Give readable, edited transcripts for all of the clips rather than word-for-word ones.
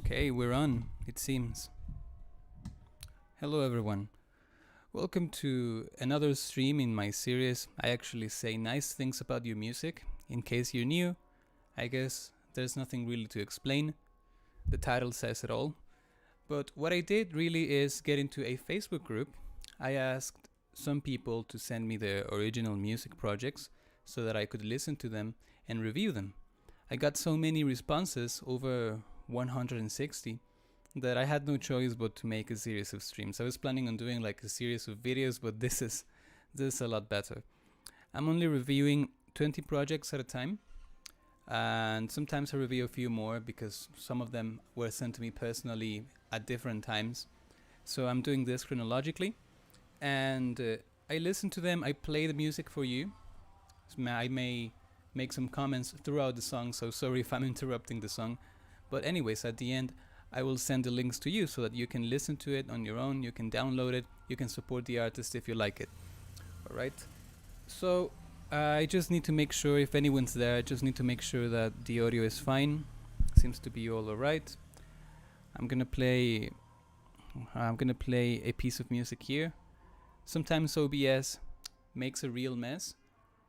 Okay, we're on, it seems. Hello, everyone. Welcome to another stream in my series. I actually say nice things about your music. In case you're new, I guess there's nothing really to explain. The title says it all. But what I did really is get into a Facebook group. I asked some people to send me their original music projects so that I could listen to them and review them. I got so many responses, over 160, that I had no choice but to make a series of streams. I was planning on doing like a series of videos, but this is a lot better. I'm only reviewing 20 projects at a time, and sometimes I review a few more because some of them were sent to me personally at different times. So I'm doing this chronologically, and I listen to them. I play the music for you. I may make some comments throughout the song, so sorry if I'm interrupting the song. But anyways, at the end, I will send the links to you so that you can listen to it on your own, you can download it, you can support the artist if you like it. Alright? So, I just need to make sure, if anyone's there, I just need to make sure that the audio is fine. Seems to be all alright. I'm gonna play a piece of music here. Sometimes OBS makes a real mess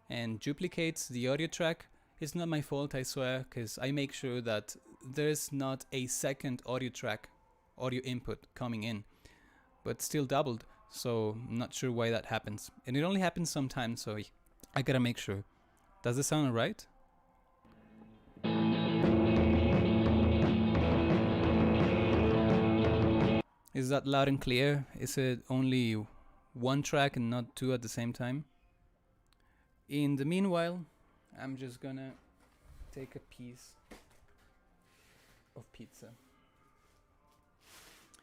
and duplicates the audio track. It's not my fault, I swear, because I make sure that there's not a second audio input coming in, but still doubled, so I'm not sure why that happens. And it only happens sometimes, so I gotta make sure. Does this sound alright? Is that loud and clear? Is it only one track and not two at the same time? In the meanwhile, I'm just gonna take a piece of pizza.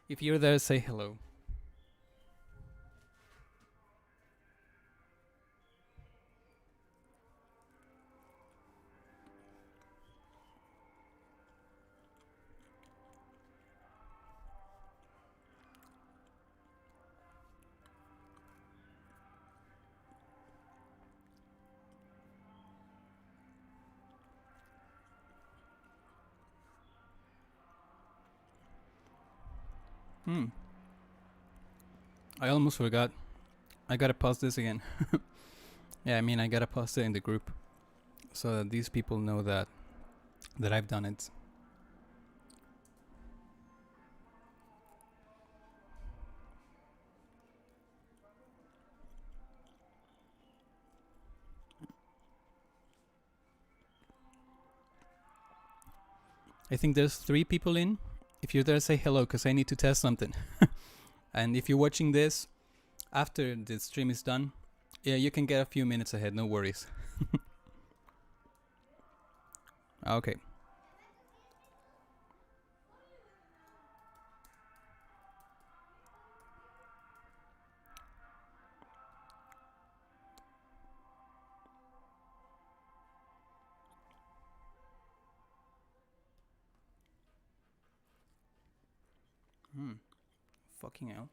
If you're there, say hello. I almost forgot. I gotta post this again. Yeah, I mean, I gotta post it in the group so that these people know that I've done it. I think there's 3 people in. If you're there, say hello, because I need to test something. And if you're watching this after the stream is done, yeah, you can get a few minutes ahead, no worries. Okay. Fucking hell.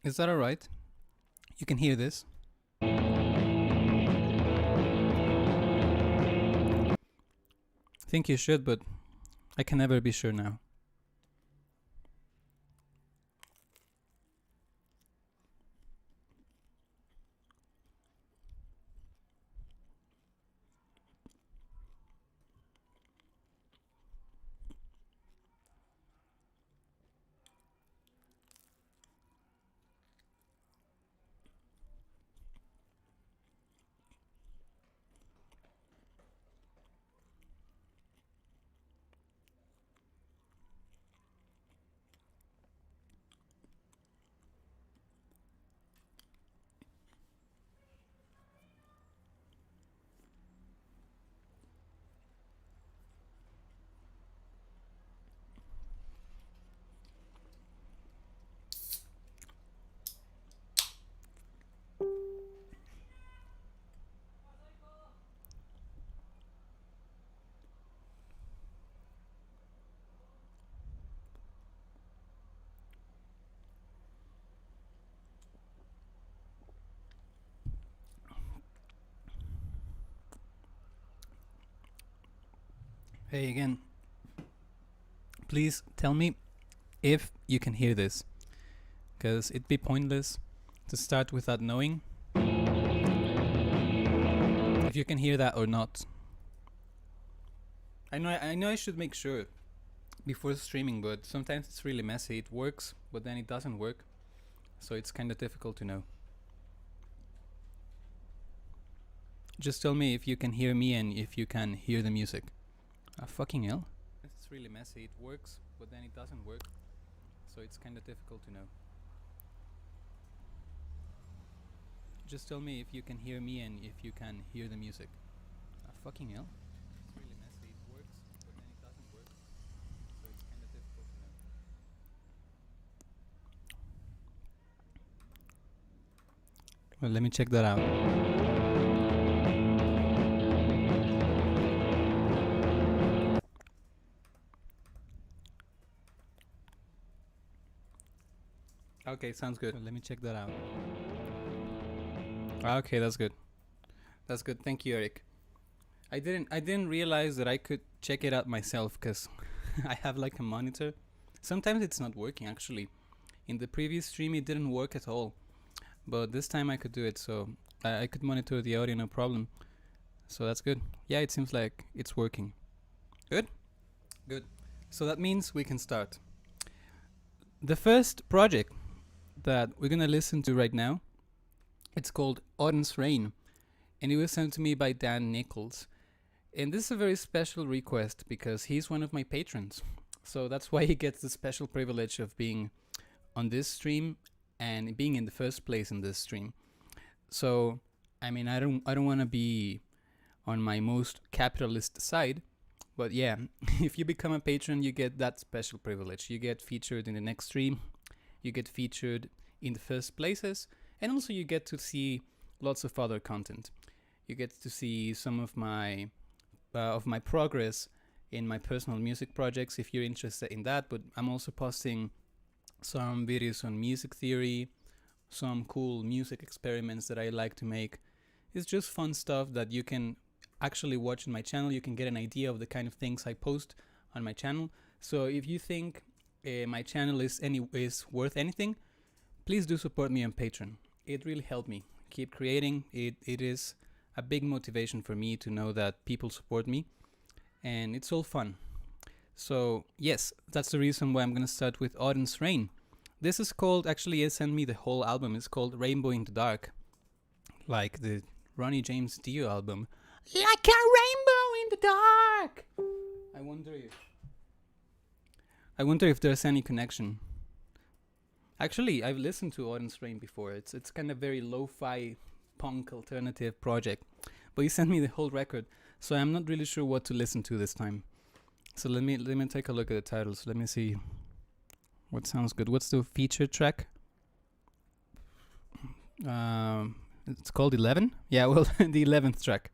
Is that alright? You can hear this? I think you should, but I can never be sure now. Hey again. Please tell me if you can hear this, because it'd be pointless to start without knowing if you can hear that or not. I know I should make sure before streaming, but sometimes it's really messy. It works, but then it doesn't work, so it's kind of difficult to know. Just tell me if you can hear me and if you can hear the music. Fucking hell. It's really messy. It works, but then it doesn't work, so it's kind of difficult to know. Just tell me if you can hear me and if you can hear the music. Fucking hell. It's really messy. It works, but then it doesn't work, so it's kind of difficult to know. Well, let me check that out. Okay, sounds good. Well, let me check that out. Okay, that's good. That's good. Thank you, Eric. I didn't realize that I could check it out myself, because I have like a monitor. Sometimes it's not working actually. In the previous stream it didn't work at all, but this time I could do it, so I could monitor the audio no problem. So that's good. Yeah, it seems like it's working. Good? Good. So that means we can start. The first project that we're gonna listen to right now, it's called Autumn's Rain, and it was sent to me by Dan Nichols. And this is a very special request because he's one of my patrons, so that's why he gets the special privilege of being on this stream and being in the first place in this stream. So I mean, I don't want to be on my most capitalist side, but yeah, if you become a patron, you get that special privilege. You get featured in the next stream, you get featured in the first places, and also you get to see lots of other content. You get to see some of my progress in my personal music projects if you're interested in that, but I'm also posting some videos on music theory, some cool music experiments that I like to make. It's just fun stuff that you can actually watch on my channel. You can get an idea of the kind of things I post on my channel. So if you think my channel is worth anything, please do support me on Patreon. It really helped me keep creating. It is a big motivation for me to know that people support me, and it's all fun. So yes, that's the reason why I'm gonna start with Autumn's Rain. This is called, actually it sent me the whole album, it's called Rainbow in the Dark, like the Ronnie James Dio album. Like a rainbow in the dark. I wonder if there's any connection. Actually, I've listened to Autumn's Rain before. It's kind of very lo-fi punk alternative project, but he sent me the whole record, so I'm not really sure what to listen to this time. So let me take a look at the titles. Let me see what sounds good. What's the feature track? It's called 11. Yeah, well, the 11th track.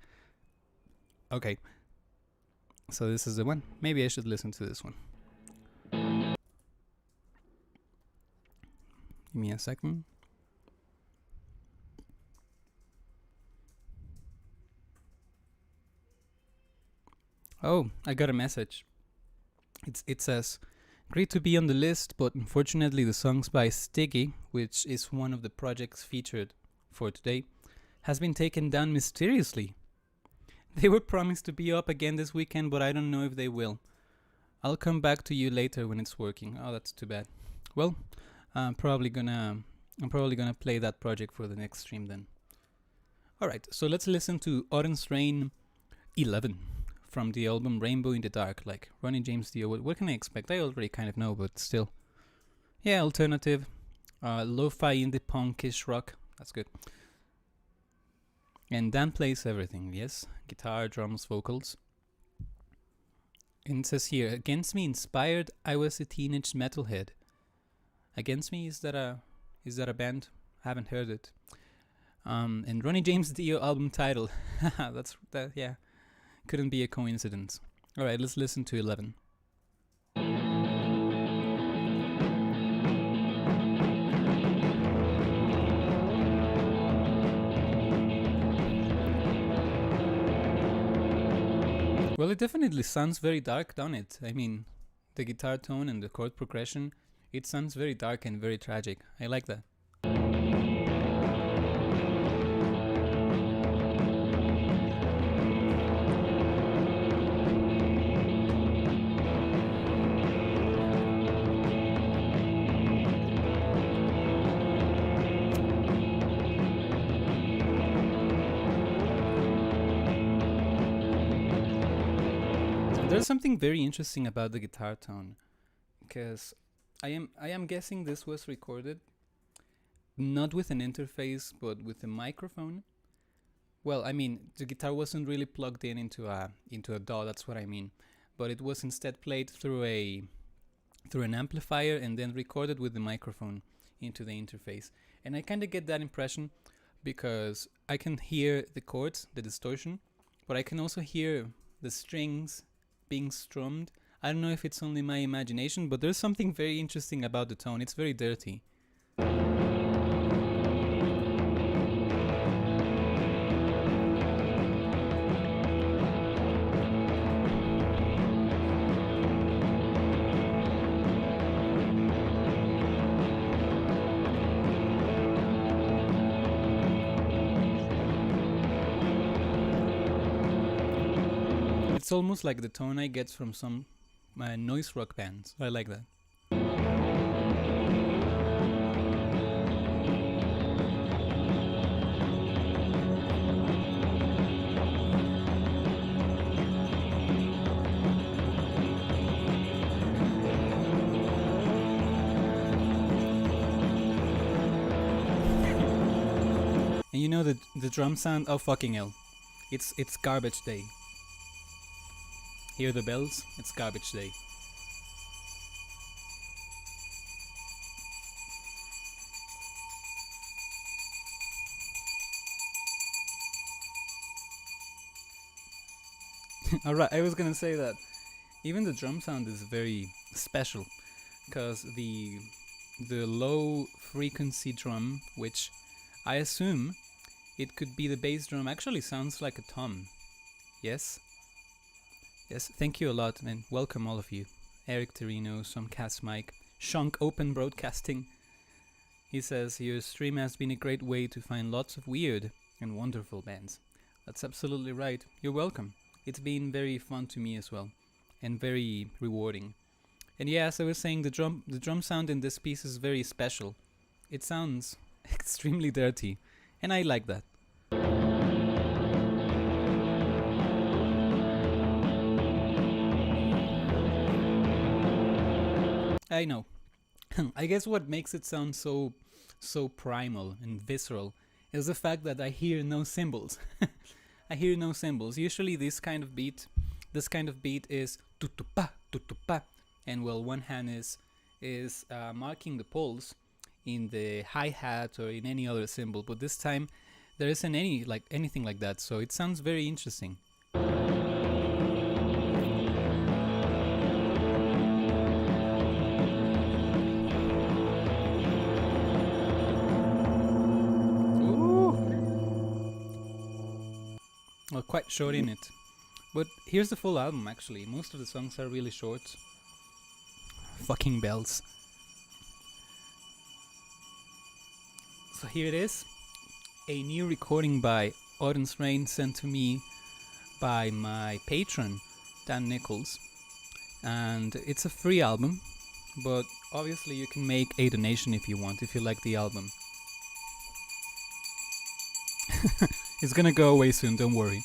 Okay, so this is the one. Maybe I should listen to this one. Give me a second. Oh, I got a message. It says, great to be on the list, but unfortunately the songs by Stiggy, which is one of the projects featured for today, has been taken down mysteriously. They were promised to be up again this weekend, but I don't know if they will. I'll come back to you later when it's working. Oh, that's too bad. Well, I'm probably gonna play that project for the next stream then. Alright, so let's listen to Autumn's Rain 11 from the album Rainbow in the Dark, like Ronnie James Dio. What can I expect? I already kind of know, but still. Yeah, alternative, lo-fi indie punkish rock. That's good. And Dan plays everything, yes? Guitar, drums, vocals. And it says here, Against Me inspired, I was a teenage metalhead. Against Me, is that a band? I haven't heard it. And Ronnie James Dio album title. Yeah. Couldn't be a coincidence. Alright, let's listen to 11. Well, it definitely sounds very dark, doesn't it? I mean, the guitar tone and the chord progression, it sounds very dark and very tragic. I like that. There's something very interesting about the guitar tone, because I am guessing this was recorded not with an interface but with a microphone. Well, I mean, the guitar wasn't really plugged in into a DAW, that's what I mean, but it was instead played through an amplifier and then recorded with the microphone into the interface. And I kind of get that impression because I can hear the chords, the distortion, but I can also hear the strings being strummed. I don't know if it's only my imagination, but there's something very interesting about the tone. It's very dirty. It's almost like the tone I get from some noise rock bands. I like that. And you know the drum sound? Oh fucking hell. It's garbage day. Hear the bells? It's garbage day. Alright, I was gonna say that even the drum sound is very special, because the low frequency drum, which I assume it could be the bass drum, actually sounds like a tom. Yes? Yes, thank you a lot, and welcome all of you. Eric Torino, Somcast Mike, Shunk Open Broadcasting. He says, your stream has been a great way to find lots of weird and wonderful bands. That's absolutely right. You're welcome. It's been very fun to me as well, and very rewarding. And yeah, as I was saying, the drum sound in this piece is very special. It sounds extremely dirty, and I like that. I know. I guess what makes it sound so primal and visceral is the fact that I hear no cymbals. I hear no cymbals. Usually this kind of beat is tutupa, and well, one hand is marking the pulse in the hi-hat or in any other cymbal, but this time there isn't anything like that, so it sounds very interesting. Well, quite short in it. But here's the full album actually. Most of the songs are really short. Fucking bells. So here it is. A new recording by Autumn's Rain sent to me by my patron, Dan Nichols. And it's a free album, but obviously you can make a donation if you want, if you like the album. It's gonna go away soon, don't worry.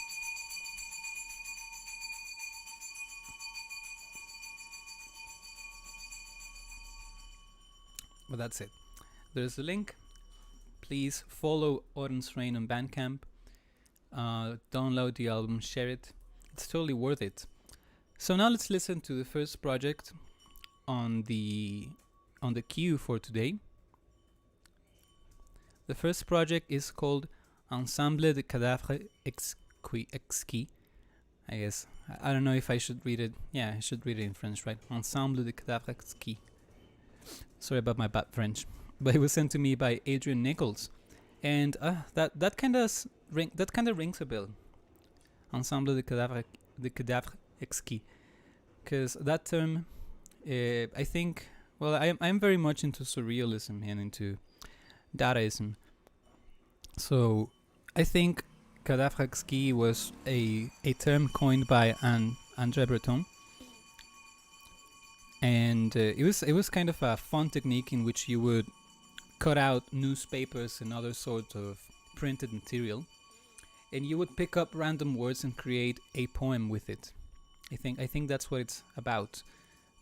But that's it. There's a link. Please follow Autumn's Rain on Bandcamp. Download the album, share it. It's totally worth it. So now let's listen to the first project on the queue for today. The first project is called Ensemble de Cadavres Exquis. I guess. I don't know if I should read it. Yeah, I should read it in French, right? Ensemble de Cadavres Exquis. Sorry about my bad French. But it was sent to me by Adrian Nichols. And that kind of rings a bell. Ensemble de the cadavre exquis, because that term, I think, well, I'm very much into surrealism and into Dadaism. So I think cadavre exquis was a term coined by André Breton, and it was kind of a fun technique in which you would cut out newspapers and other sorts of printed material, and you would pick up random words and create a poem with it. I think that's what it's about.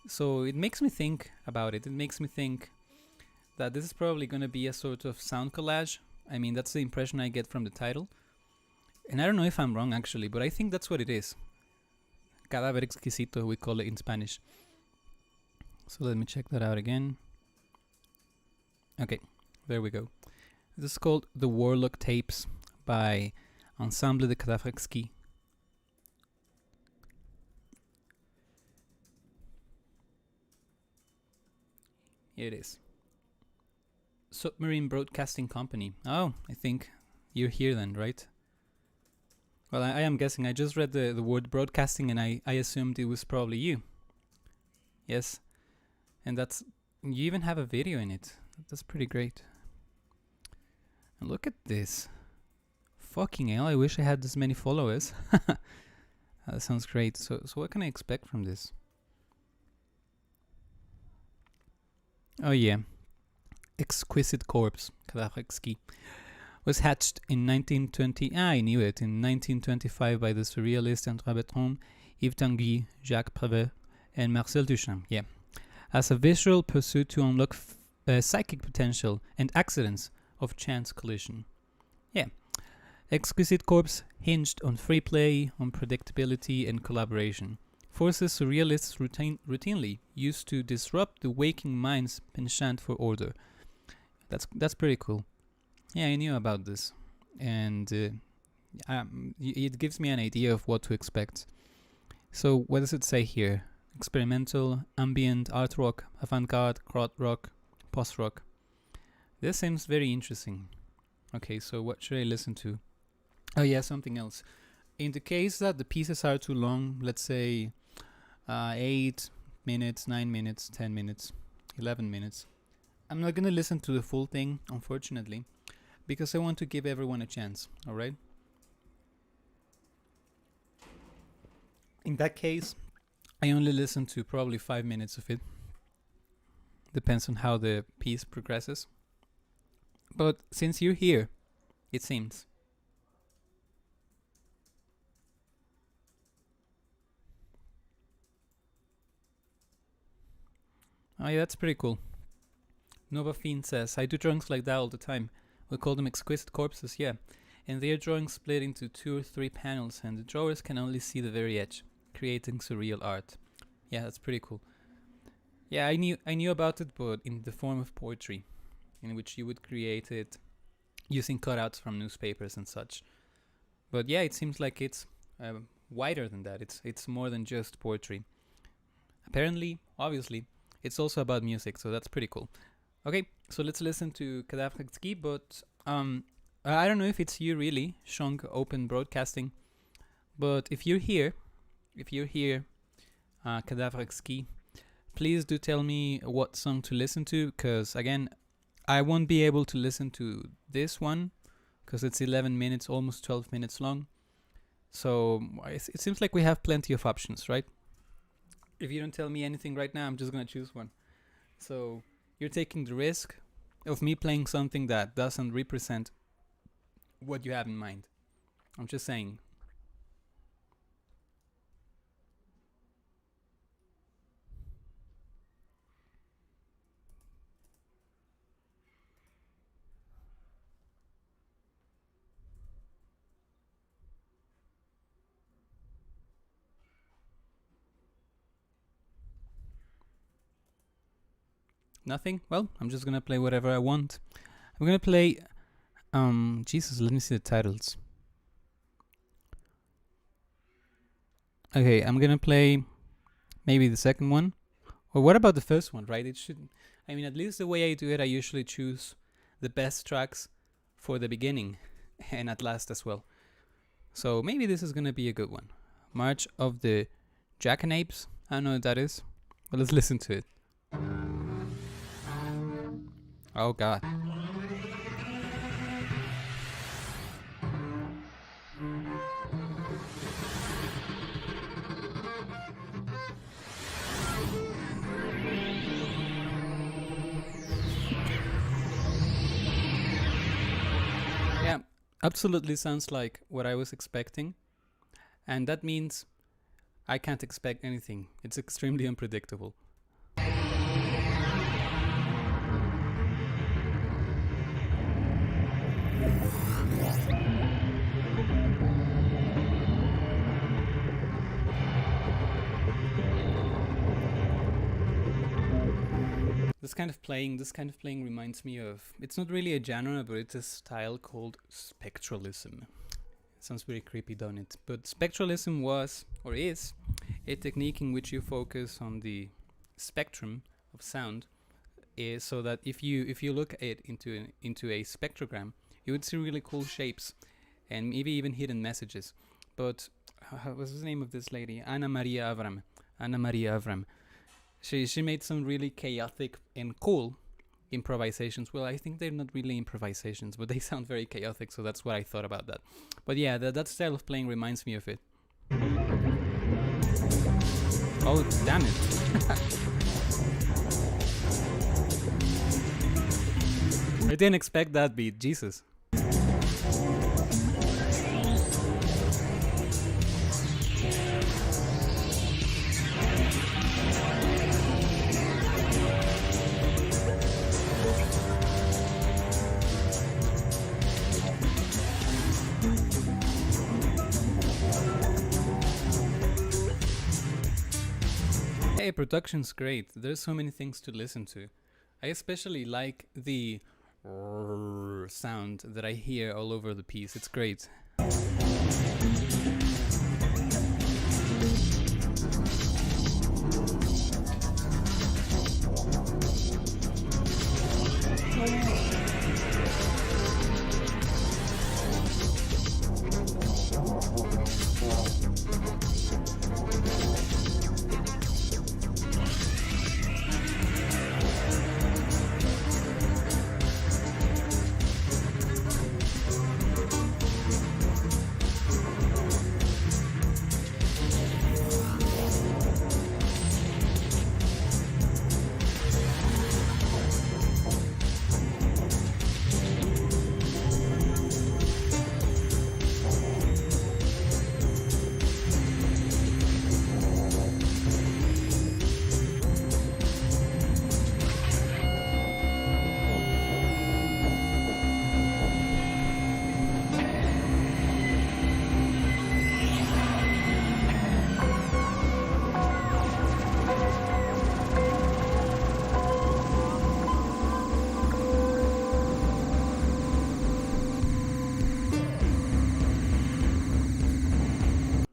So it makes me think about it. It makes me think that this is probably going to be a sort of sound collage. I mean, that's the impression I get from the title. And I don't know if I'm wrong, actually, but I think that's what it is. Cadáver exquisito, we call it in Spanish. So let me check that out again. Okay, there we go. This is called The Warlock Tapes by Ensemble de Cadavre Exquis. Here it is. Submarine Broadcasting Company. Oh, I think you're here then, right? Well, I am guessing. I just read the word broadcasting and I assumed it was probably you. Yes. And that's... You even have a video in it. That's pretty great. And look at this. Fucking hell, I wish I had this many followers. That sounds great. So what can I expect from this? Oh yeah. Exquisite Corpse, Cadavre Exquis, was hatched in 1920. I knew it. In 1925 by the surrealist André Breton, Yves Tanguy, Jacques Prévert, and Marcel Duchamp. Yeah. As a visual pursuit to unlock psychic potential and accidents of chance collision. Yeah. Exquisite Corpse hinged on free play, on predictability, and collaboration. Forces surrealists routinely used to disrupt the waking mind's penchant for order. That's pretty cool. Yeah, I knew about this, and it gives me an idea of what to expect. So, what does it say here? Experimental, ambient, art rock, avant-garde, krautrock, rock, post-rock. This seems very interesting. Okay, so what should I listen to? Oh yeah, something else. In the case that the pieces are too long, let's say 8 minutes, 9 minutes, 10 minutes, 11 minutes, I'm not gonna listen to the full thing, unfortunately, because I want to give everyone a chance, alright? In that case, I only listen to probably 5 minutes of it. Depends on how the piece progresses. But since you're here, it seems. Oh yeah, that's pretty cool. Nova Fiend says, I do drawings like that all the time. We call them exquisite corpses, yeah. And their drawings split into 2 or 3 panels, and the drawers can only see the very edge, creating surreal art. Yeah, that's pretty cool. Yeah, I knew about it, but in the form of poetry, in which you would create it using cutouts from newspapers and such. But yeah, it seems like it's wider than that. It's more than just poetry. Apparently, obviously, it's also about music, so that's pretty cool. Okay, so let's listen to Cadavre Exquis, but I don't know if it's you really, Shong Open Broadcasting, but if you're here, Cadavre Exquis, please do tell me what song to listen to, because again, I won't be able to listen to this one, because it's 11 minutes, almost 12 minutes long, so it seems like we have plenty of options, right? If you don't tell me anything right now, I'm just gonna choose one. So you're taking the risk of me playing something that doesn't represent what you have in mind. I'm just saying. Nothing? Well, I'm just gonna play whatever I want. I'm gonna play Jesus, let me see the titles. Okay, I'm gonna play maybe the second one. Or what about the first one, right? It should, I mean, at least the way I do it, I usually choose the best tracks for the beginning and at last as well. So maybe this is gonna be a good one. March of the Jackanapes. I don't know what that is, but let's listen to it. Oh god. Yeah, absolutely sounds like what I was expecting. And that means I can't expect anything. It's extremely unpredictable. This kind of playing reminds me of, it's not really a genre, but it's a style called spectralism. It sounds very creepy, don't it? But spectralism was, or is, a technique in which you focus on the spectrum of sound, so that if you look at it into a spectrogram, you would see really cool shapes and maybe even hidden messages. But what was the name of this lady? Anna Maria Avram. She made some really chaotic and cool improvisations. Well, I think they're not really improvisations, but they sound very chaotic, so that's what I thought about that. But yeah, that style of playing reminds me of it. Oh, damn it. I didn't expect that beat, Jesus. Hey, production's great. There's so many things to listen to. I especially like the sound that I hear all over the piece. It's great.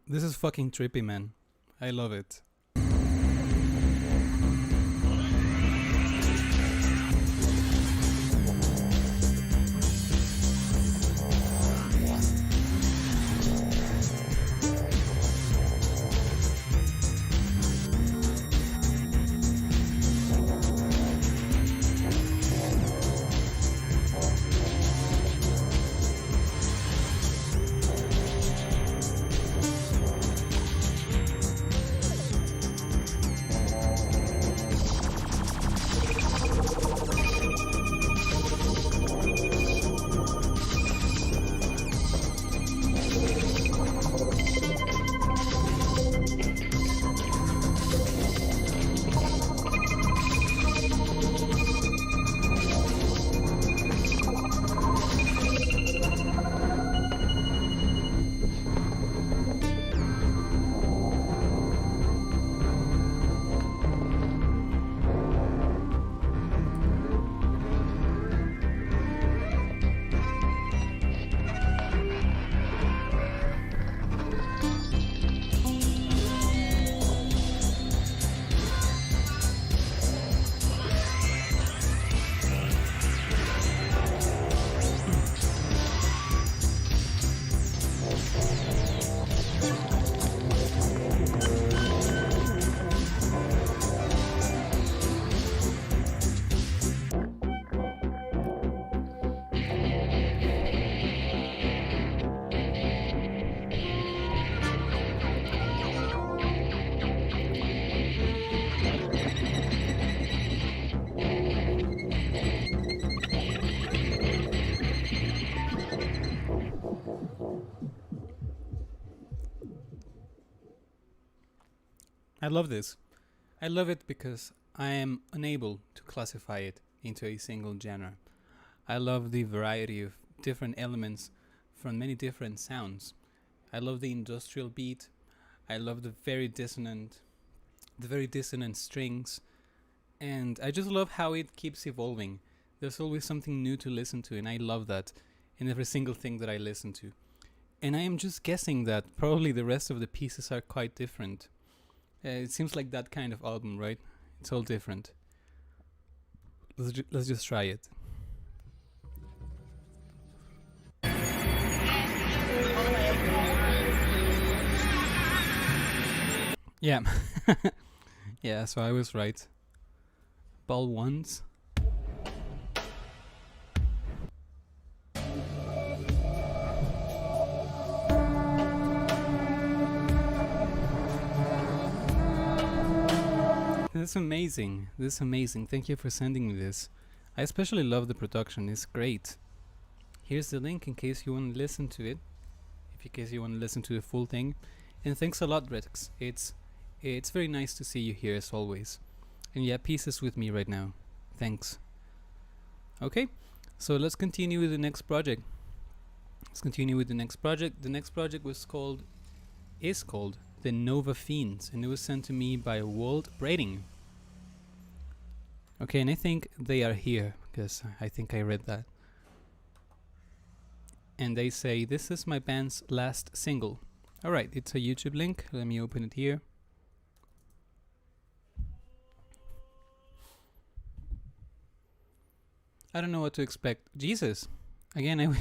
This is fucking trippy, man. I love it. I love this. I love it because I am unable to classify it into a single genre. I love the variety of different elements from many different sounds. I love the industrial beat. I love the very dissonant strings, and I just love how it keeps evolving. There's always something new to listen to, and I love that in every single thing that I listen to. And I am just guessing that probably the rest of the pieces are quite different. It seems like that kind of album, right? It's all different. Let's just try it. Yeah. Yeah, so I was right. Ball once. This is amazing. This is amazing. Thank you for sending me this. I especially love the production. It's great. Here's the link in case you want to listen to it. In case you want to listen to the full thing. And thanks a lot, Rex. It's very nice to see you here as always. And yeah, peace is with me right now. Thanks. Okay, so let's continue with the next project. The next project is called The Nova Fiends, and it was sent to me by Walt Brading. Okay, and I think they are here, because I think I read that. And they say, this is my band's last single. Alright, it's a YouTube link. Let me open it here. I don't know what to expect. Jesus! Again,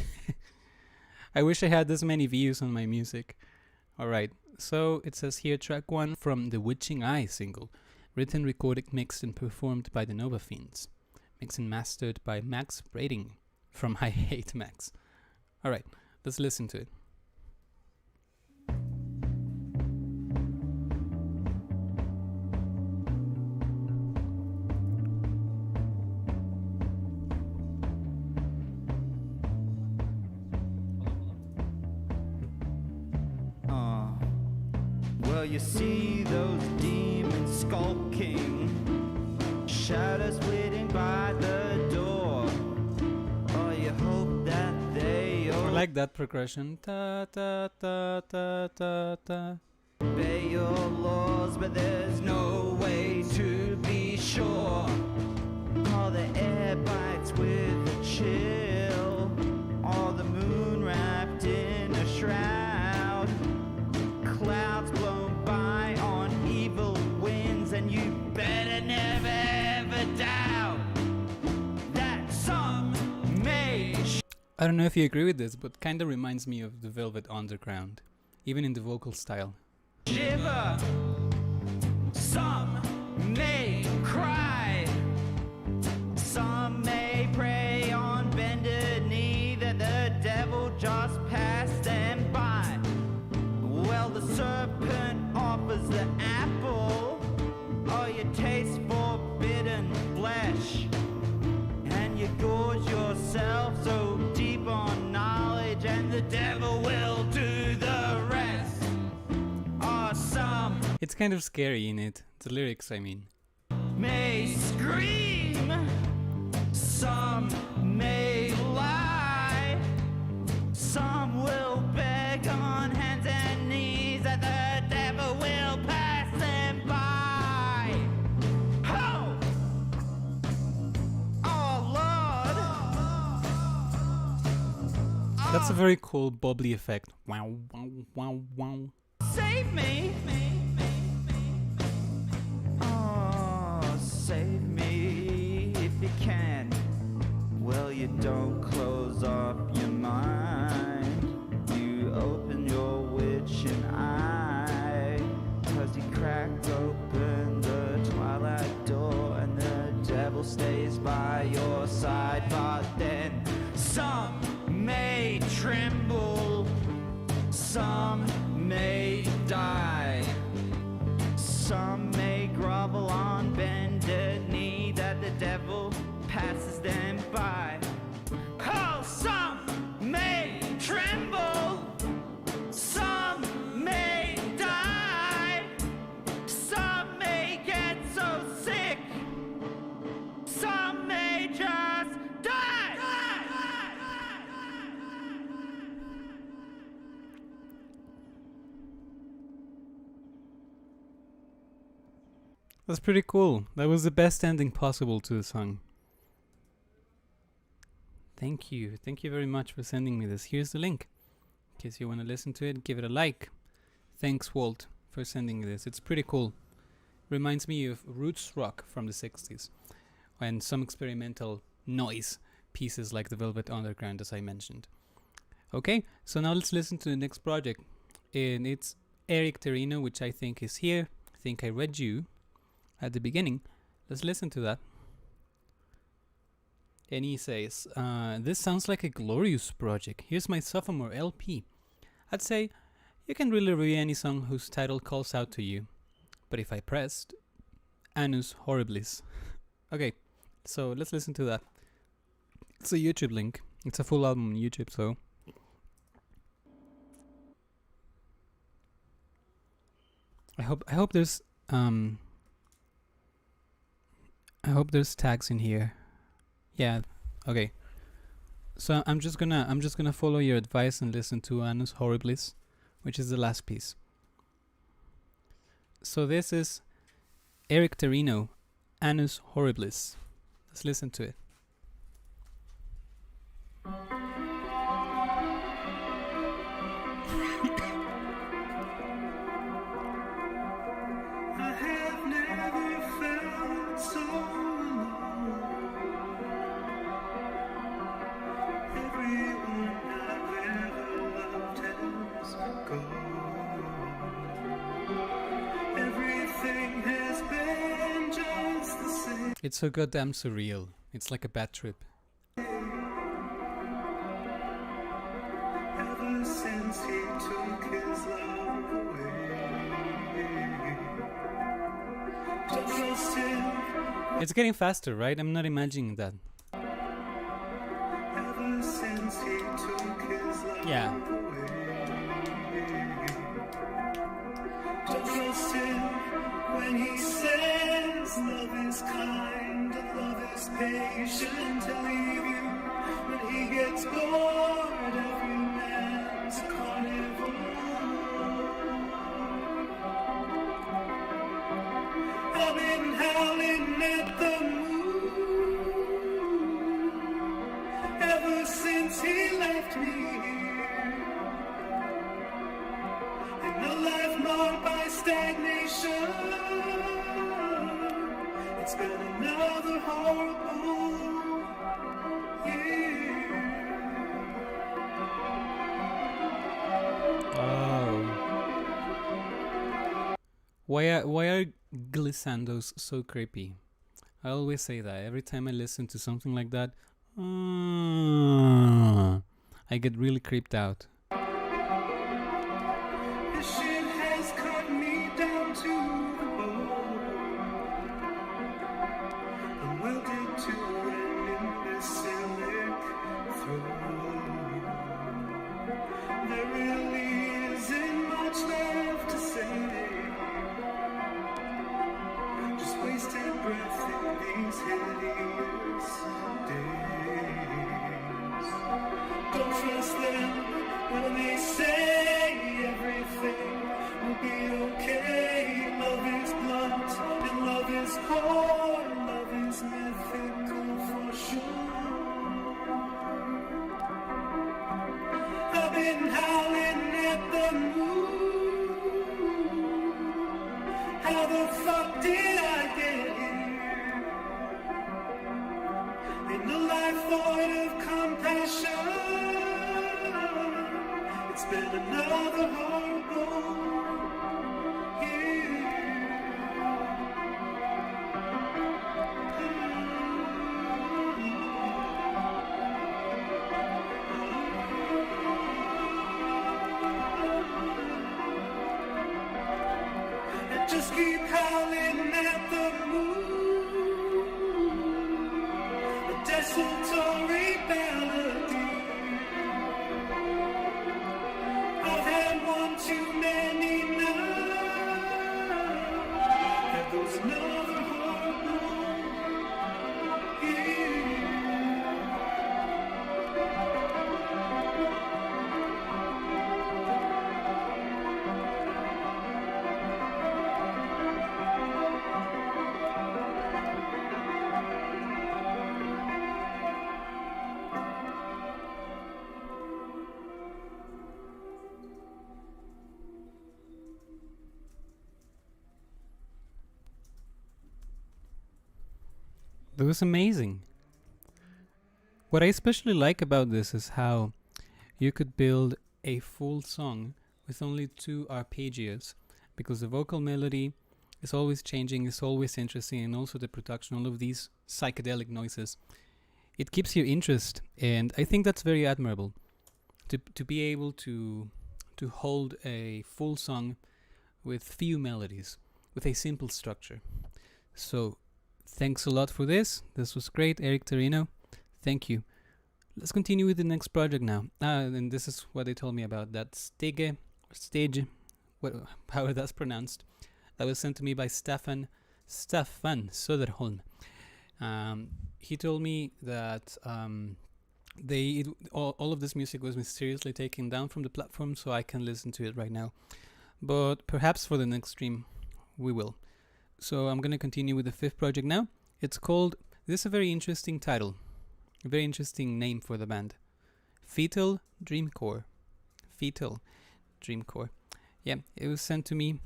I wish I had this many views on my music. Alright, so it says here, track 1 from the Witching Eye single. Written, recorded, mixed and performed by the Nova Fiends. Mixed and mastered by Max Brading from I Hate Max. Alright, let's listen to it. Well, you see those demons skulking, shadows waiting by the door. Oh, you hope that they I like that progression. Ta ta ta ta ta ta. obey your laws, but there's no way to be sure. All the air bites with a chill, all the moon wrapped in a shroud, clouds blown by on evil winds, and you better never ever doubt that some may I don't know if you agree with this, but kinda reminds me of the Velvet Underground, even in the vocal style. shiver, some may cry, some may pray on bended knee that the devil just passed them by. Well, the serpent offers the apple, or you taste forbidden flesh, and you gorge yourself so deep on knowledge, and the devil will do the rest. Or some It's kind of scary in it, the lyrics I mean. may scream, some may lie, some will beg on hands and knees that the devil will pass them by. Oh, oh Lord, That's a very cool bubbly effect. Wow, wow, wow, wow. save me. Oh, save me if you can. Well, you don't close off your mind. You open your witching eye. 'Cause you cracked open the twilight door, and the devil stays by your side. But then some may tremble, some may die, some may grovel on bended knee that the devil passes them by. Oh, some may tremble, some That's pretty cool. That was the best ending possible to the song. Thank you. Thank you very much for sending me this. Here's the link. In case you want to listen to it, give it a like. Thanks, Walt, for sending me this. It's pretty cool. Reminds me of roots rock from the 60s. And some experimental noise pieces like the Velvet Underground, as I mentioned. Okay, so now let's listen to the next project. And it's Eric Terrino, which I think is here. I think I read you at the beginning. Let's listen to that. And he says, this sounds like a glorious project. Here's my sophomore LP. I'd say you can really review any song whose title calls out to you. But if I pressed Annus Horribilis. Okay, so let's listen to that. It's a YouTube link. It's a full album on YouTube, so... I hope there's tags in here. Yeah, okay. So I'm just gonna follow your advice and listen to Annus Horribilis, which is the last piece. So this is Eric Terrino, Annus Horribilis. Let's listen to it. It's so goddamn surreal. It's like a bad trip. Ever since he took his love away, don't trust him. It's getting faster, right? I'm not imagining that. Ever since he took his love Yeah. away, don't trust him when he says love is kind and love is patient to leave you. When he gets bored, every man's a carnival. I've been howling at the moon ever since he left me here. In a life marked by stagnation, it's been another horrible year. Oh. Why are glissandos so creepy? I always say that every time I listen to something like that. I get really creeped out. This shit has cut me down to the bone. I'm welded to an imbecilic throne. There really isn't much left to say. Just wasted breath in these hideous days. Don't trust them when they say everything will be okay. Love is blunt and love is hard. Love is mythical for sure. I've been howling at the moon. How the fuck did I get here? In a life void of compassion, it's been another horrible year. And just keep howling at the moon, a desultory melody. I've had one too many now. There goes another horrible year. That was amazing. What I especially like about this is how you could build a full song with only 2 arpeggios, because the vocal melody is always changing, is always interesting, and also the production, all of these psychedelic noises. It keeps your interest, and I think that's very admirable. To be able to hold a full song with few melodies, with a simple structure. So, thanks a lot for this. This was great, Eric Torino. Thank you. Let's continue with the next project now. And this is what they told me about that stage, however that's pronounced. That was sent to me by Staffan Söderholm. He told me that all of this music was mysteriously taken down from the platform, so I can listen to it right now. But perhaps for the next stream, we will. So I'm going to continue with the 5th project now. It's called, this is a very interesting title, a very interesting name for the band. Fetal Dreamcore. Fetal Dreamcore. Yeah, it was sent to me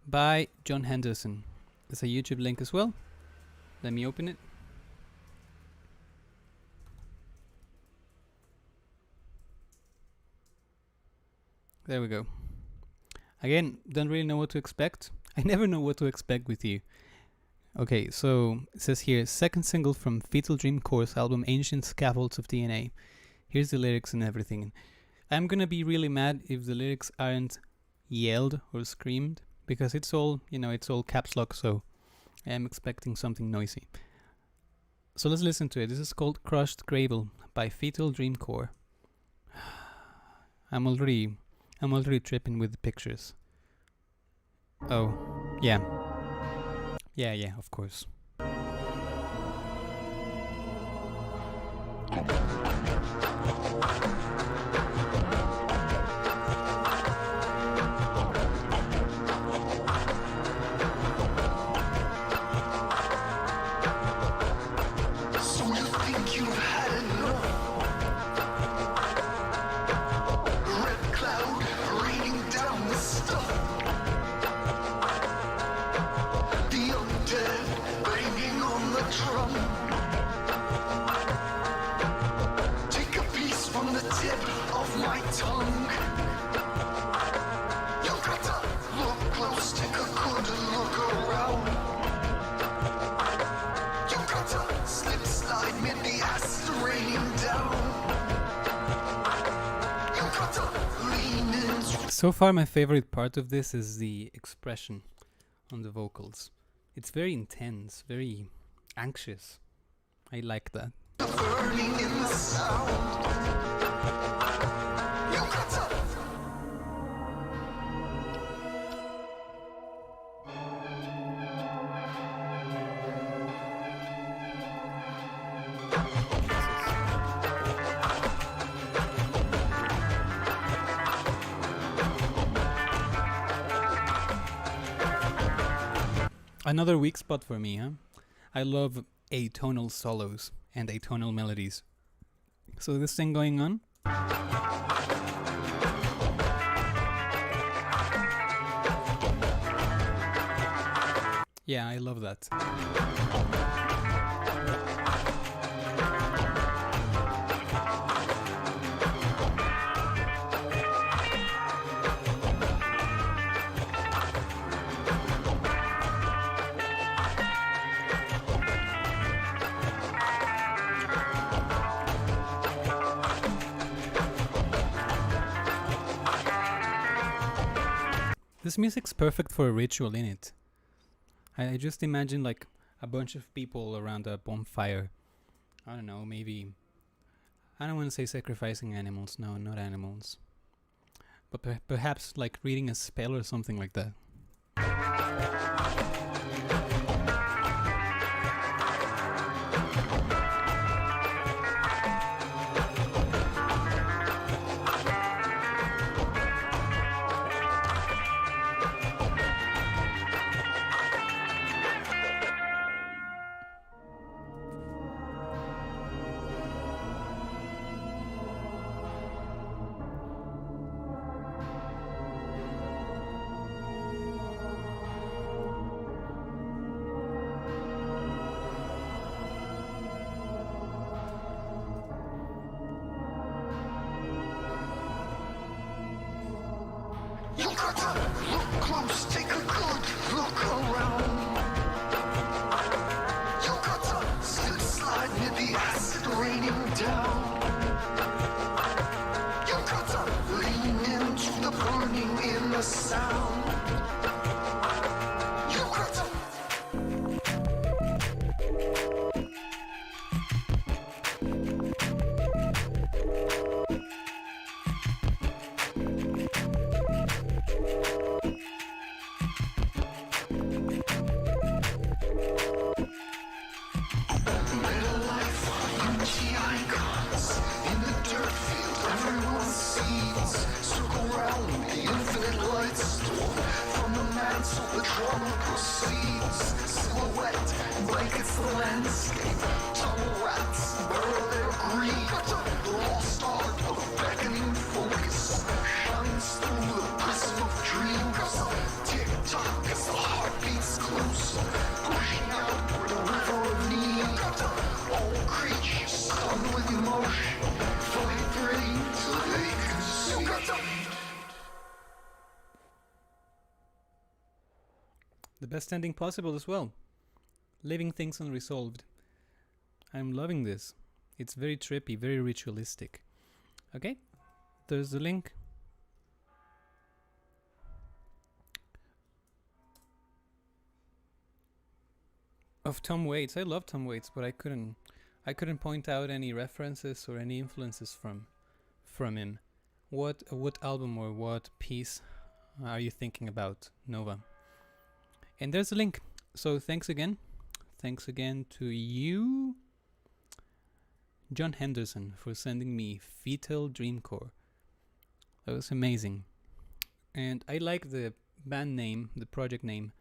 by John Henderson. There's a YouTube link as well. Let me open it. There we go. Again, don't really know what to expect. I never know what to expect with you. Okay, so it says here, 2nd single from Fetal Dreamcore's album Ancient Scaffolds of DNA. Here's the lyrics and everything. I'm gonna be really mad if the lyrics aren't yelled or screamed, because it's all, it's all caps lock, so I am expecting something noisy. So let's listen to it. This is called Crushed Gravel by Fetal Dreamcore. I'm already tripping with the pictures. Oh, yeah. Yeah, of course. So far, my favorite part of this is the expression on the vocals. It's very intense, very anxious. I like that. Burning in the sound. Another weak spot for me, huh? I love atonal solos and atonal melodies. So this thing going on. Yeah, I love that. This music's perfect for a ritual in it. I just imagine like a bunch of people around a bonfire. I don't know, maybe... I don't want to say sacrificing animals, no, not animals. But perhaps like reading a spell or something like that. The best ending possible as well. Leaving things unresolved. I'm loving this. It's very trippy, very ritualistic. Okay, there's the link. Of Tom Waits. I love Tom Waits, but I couldn't point out any references or any influences from him. What album or what piece are you thinking about, Nova? And there's a link. So thanks again. Thanks again to you, John Henderson, for sending me Fetal Dreamcore. That was amazing. And I like the band name, the project name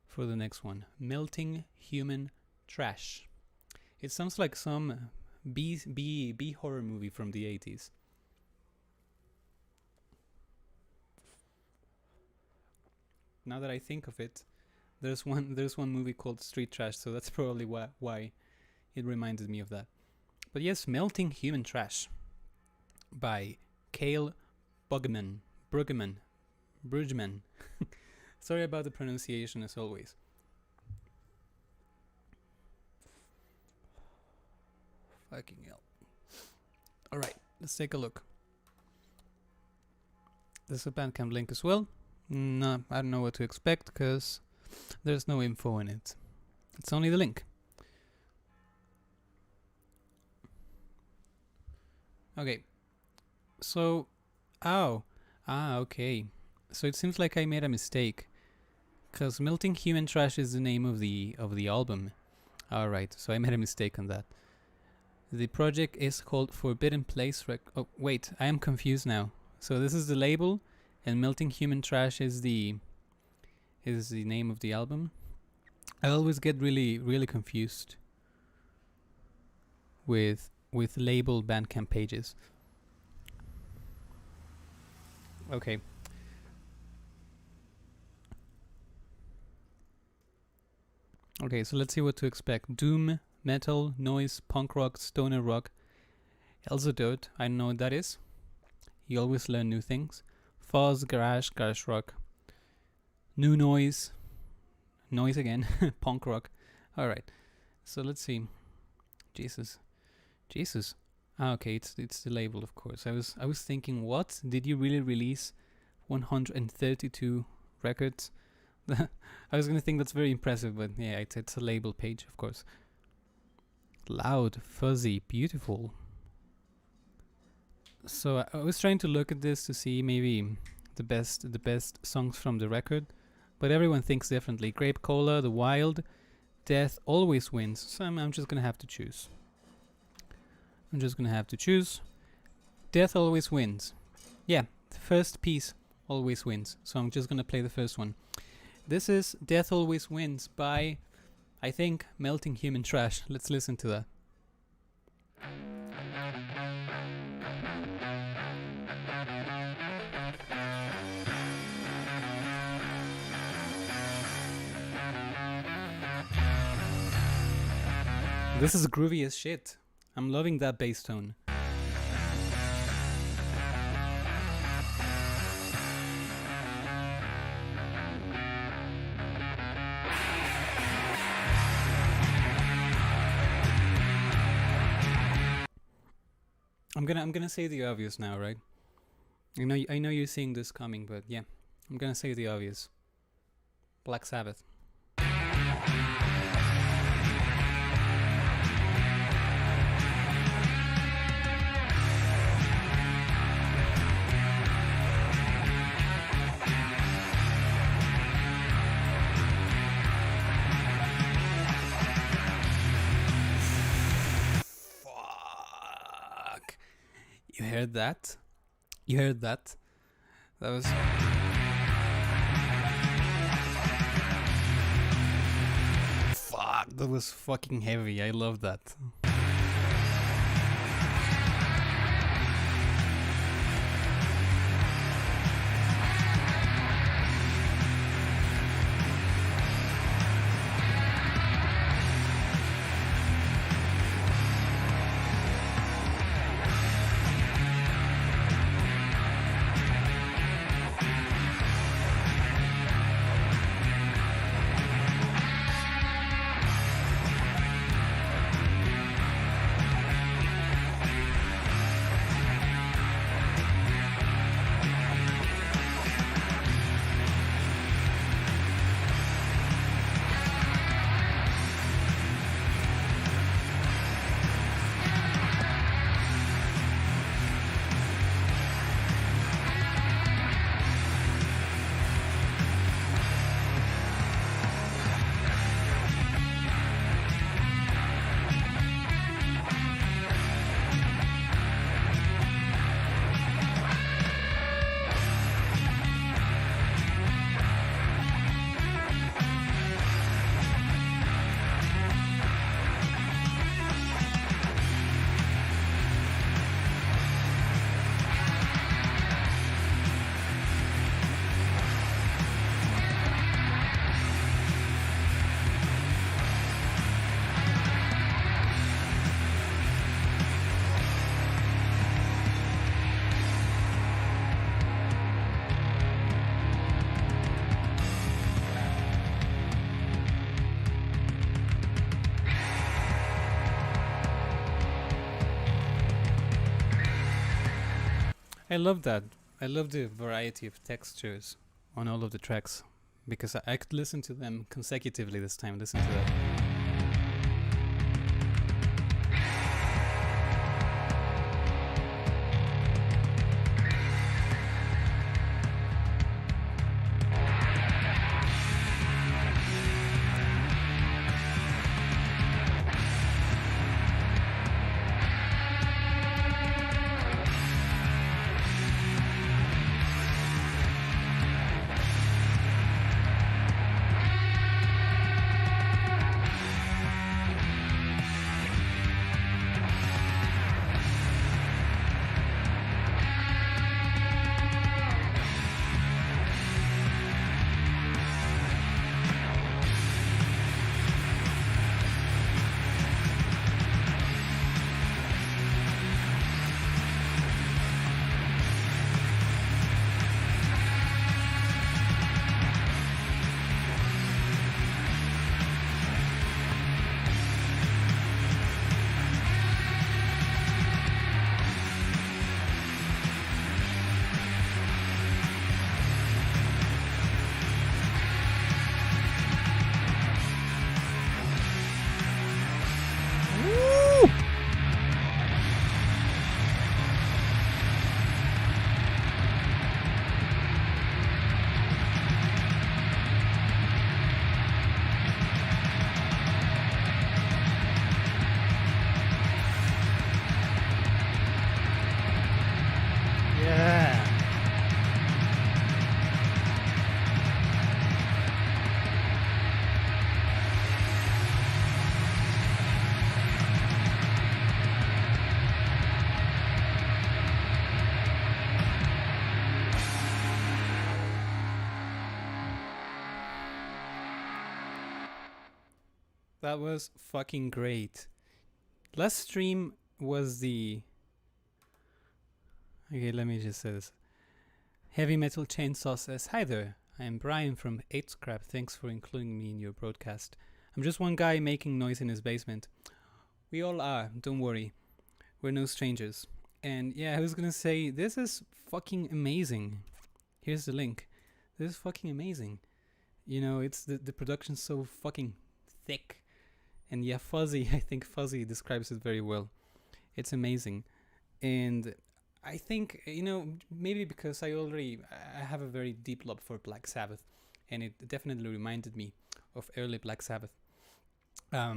for the next one. Melting Human Trash. It sounds like some B horror movie from the 80s. Now that I think of it, there's one movie called Street Trash, so that's probably why it reminded me of that. But yes, Melting Human Trash by Cale Bruggeman. Sorry about the pronunciation as always. Fucking hell. Alright, let's take a look. There's a Bandcamp link as well. No, I don't know what to expect because there's no info in it. It's only the link. Okay. So, okay. So it seems like I made a mistake, because Melting Human Trash is the name of the album. Alright, so I made a mistake on that. The project is called Forbidden Place oh wait, I am confused now. So this is the label, and Melting Human Trash is the name of the album. I always get really confused with label Bandcamp pages. Okay. Okay, so let's see what to expect. Doom, metal, noise, punk rock, stoner rock. Elzadot, I know what that is. You always learn new things. Fuzz, garage rock. New noise again, punk rock. Alright, so let's see. Jesus. Okay, it's the label, of course. I was thinking, what? Did you really release 132 records? I was gonna think that's very impressive, but yeah, it's a label page, of course. Loud, fuzzy, beautiful. So I was trying to look at this to see maybe the best songs from the record, but everyone thinks differently. Grape Cola, The Wild, Death always wins. So I'm just gonna have to choose. Death always wins. Yeah, the first piece always wins. So I'm just gonna play the first one. This is Death Always Wins by, I think, Melting Human Trash. Let's listen to that. This is groovy as shit. I'm loving that bass tone. I'm gonna say the obvious now, right? I know you're seeing this coming, but yeah, I'm gonna say the obvious. Black Sabbath. You heard that? That was... That was fucking heavy. I love that. I love that. I love the variety of textures on all of the tracks because I could listen to them consecutively this time. Listen to that. That was fucking great. Last stream was the... Okay, let me just say this. Heavy Metal Chainsaw says, "Hi there, I am Brian from 8Scrap. Thanks for including me in your broadcast. I'm just one guy making noise in his basement. We all are, don't worry. We're no strangers." And yeah, I was gonna say, this is fucking amazing. Here's the link. This is fucking amazing. You know, it's the production's so fucking thick. And yeah, Fuzzy, I think Fuzzy describes it very well. It's amazing. And I think, you know, maybe because I have a very deep love for Black Sabbath, and it definitely reminded me of early Black Sabbath. Let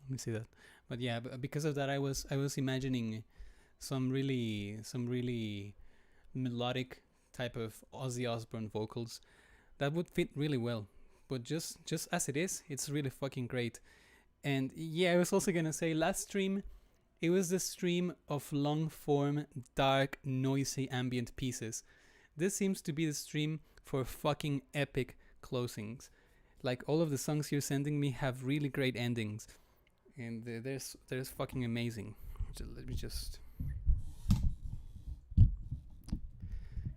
me see that. But yeah, because of that, I was imagining some really melodic type of Ozzy Osbourne vocals that would fit really well but just as it is, it's really fucking great. And yeah, I was also gonna say, last stream, it was the stream of long form, dark, noisy ambient pieces. This seems to be the stream for fucking epic closings. Like, all of the songs you're sending me have really great endings, and there's fucking amazing. Let me just,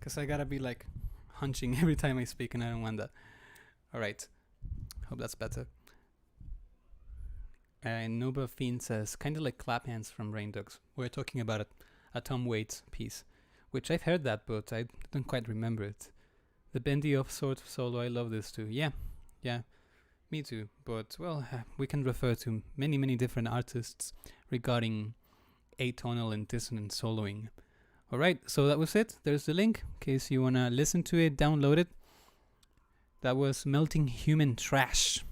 cause I gotta be like hunching every time I speak, and I don't want that. All right, hope that's better. And Nova Fiend says, kind of like Clap Hands from Rain Dogs. We're talking about a Tom Waits piece, which I've heard that, but I don't quite remember it. The bendy off sort of solo, I love this too. Yeah, me too. But, well, we can refer to many different artists regarding atonal and dissonant soloing. Alright, so that was it. There's the link, in case you wanna listen to it, download it. That was Melting Human Trash.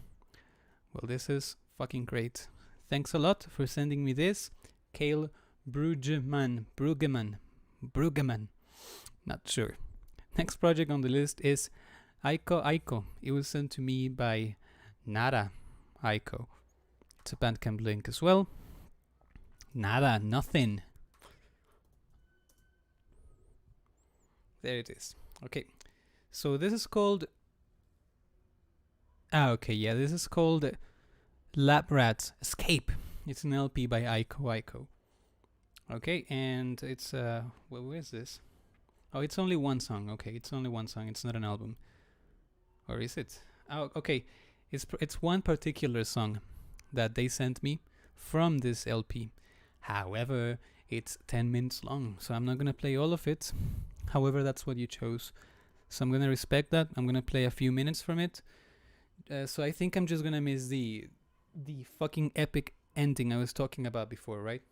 Well, this is fucking great. Thanks a lot for sending me this. Kale Brueggemann. Not sure. Next project on the list is Aiko Aiko. It was sent to me by Nada Aiko. It's a Bandcamp link as well. Nada, nothing. There it is. Okay. So this is called... this is called Lab Rats Escape. It's an LP by Aiko Aiko. Okay, and it's... where is this? Oh, it's only one song. Okay, it's only one song. It's not an album. Or is it? Oh, okay. It's one particular song that they sent me from this LP. However, it's 10 minutes long, so I'm not gonna play all of it. However, that's what you chose. So I'm gonna respect that. I'm gonna play a few minutes from it. So I think I'm just gonna miss the fucking epic ending I was talking about before, right?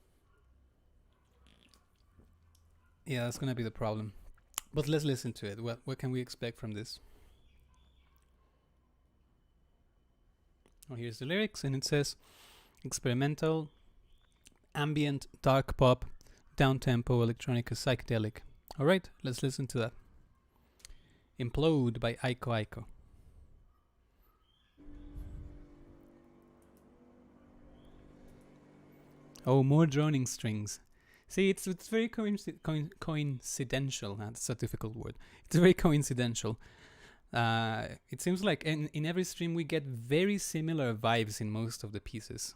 Yeah, that's gonna be the problem. But let's listen to it. What can we expect from this? Oh, here's the lyrics, and it says experimental, ambient, dark pop, down-tempo, electronica, psychedelic. Alright, let's listen to that. Implode by Aiko Aiko. Oh, more droning strings. See, it's very coincidental. That's a difficult word. It's very coincidental. It seems like in every stream we get very similar vibes in most of the pieces.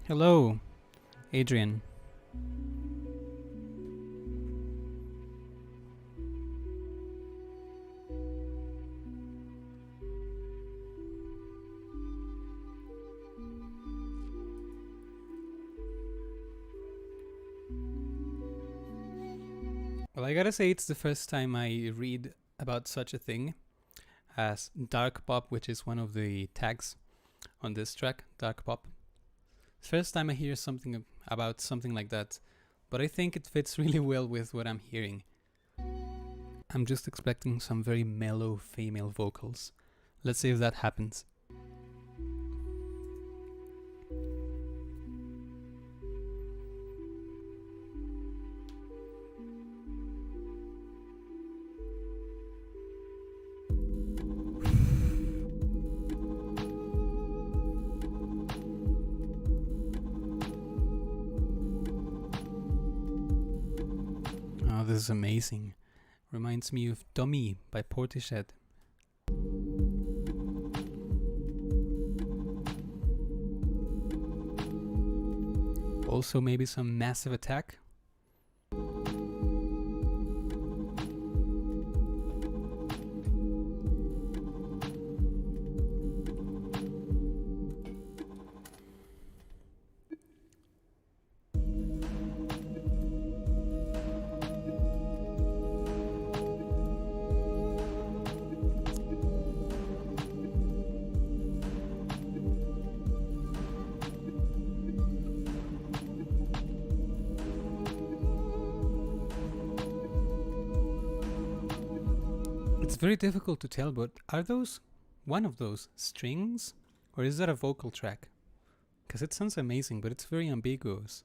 Hello, Adrian. Well, I gotta say, it's the first time I read about such a thing as dark pop, which is one of the tags on this track, dark pop. First time I hear something about something like that, but I think it fits really well with what I'm hearing. I'm just expecting some very mellow female vocals. Let's see if that happens. This is amazing. Reminds me of Dummy by Portishead. Also maybe some Massive Attack. Very difficult to tell, but are those one of those strings, or is that a vocal track? Because it sounds amazing, but it's very ambiguous.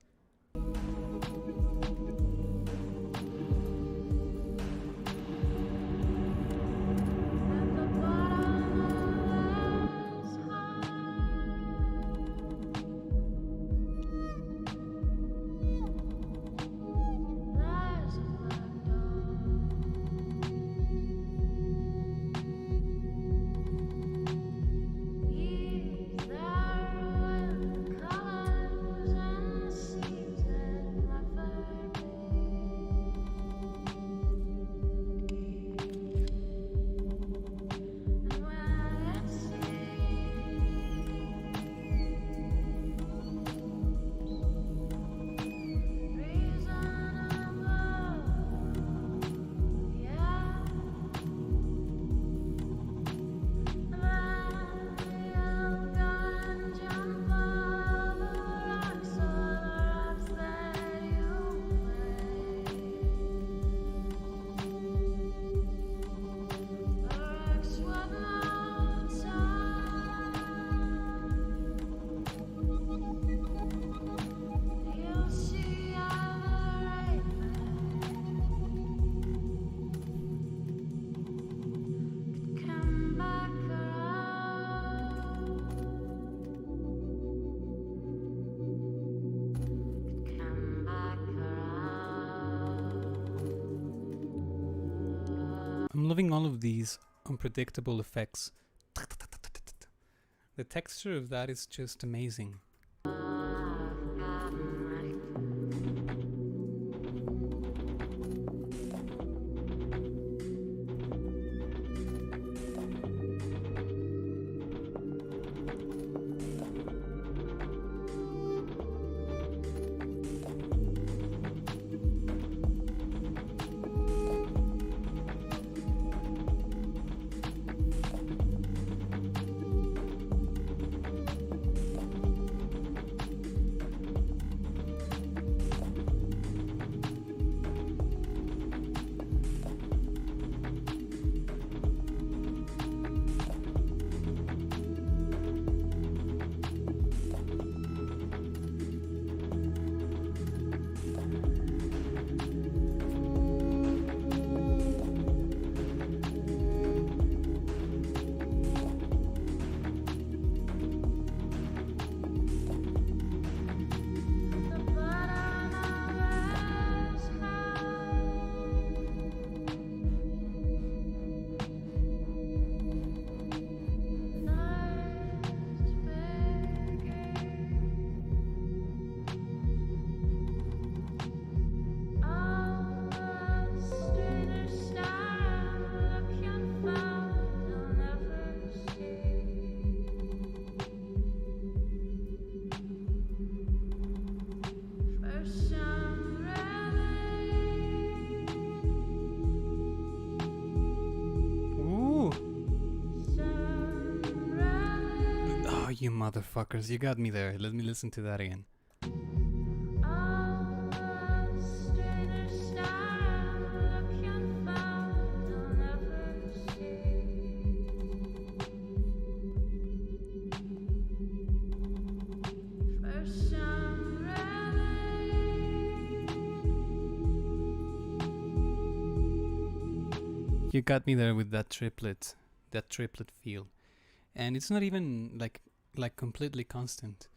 loving all of these unpredictable effects. The texture of that is just amazing. You motherfuckers, you got me there. Let me listen to that again. You got me there with that triplet feel. And it's not even like completely constant.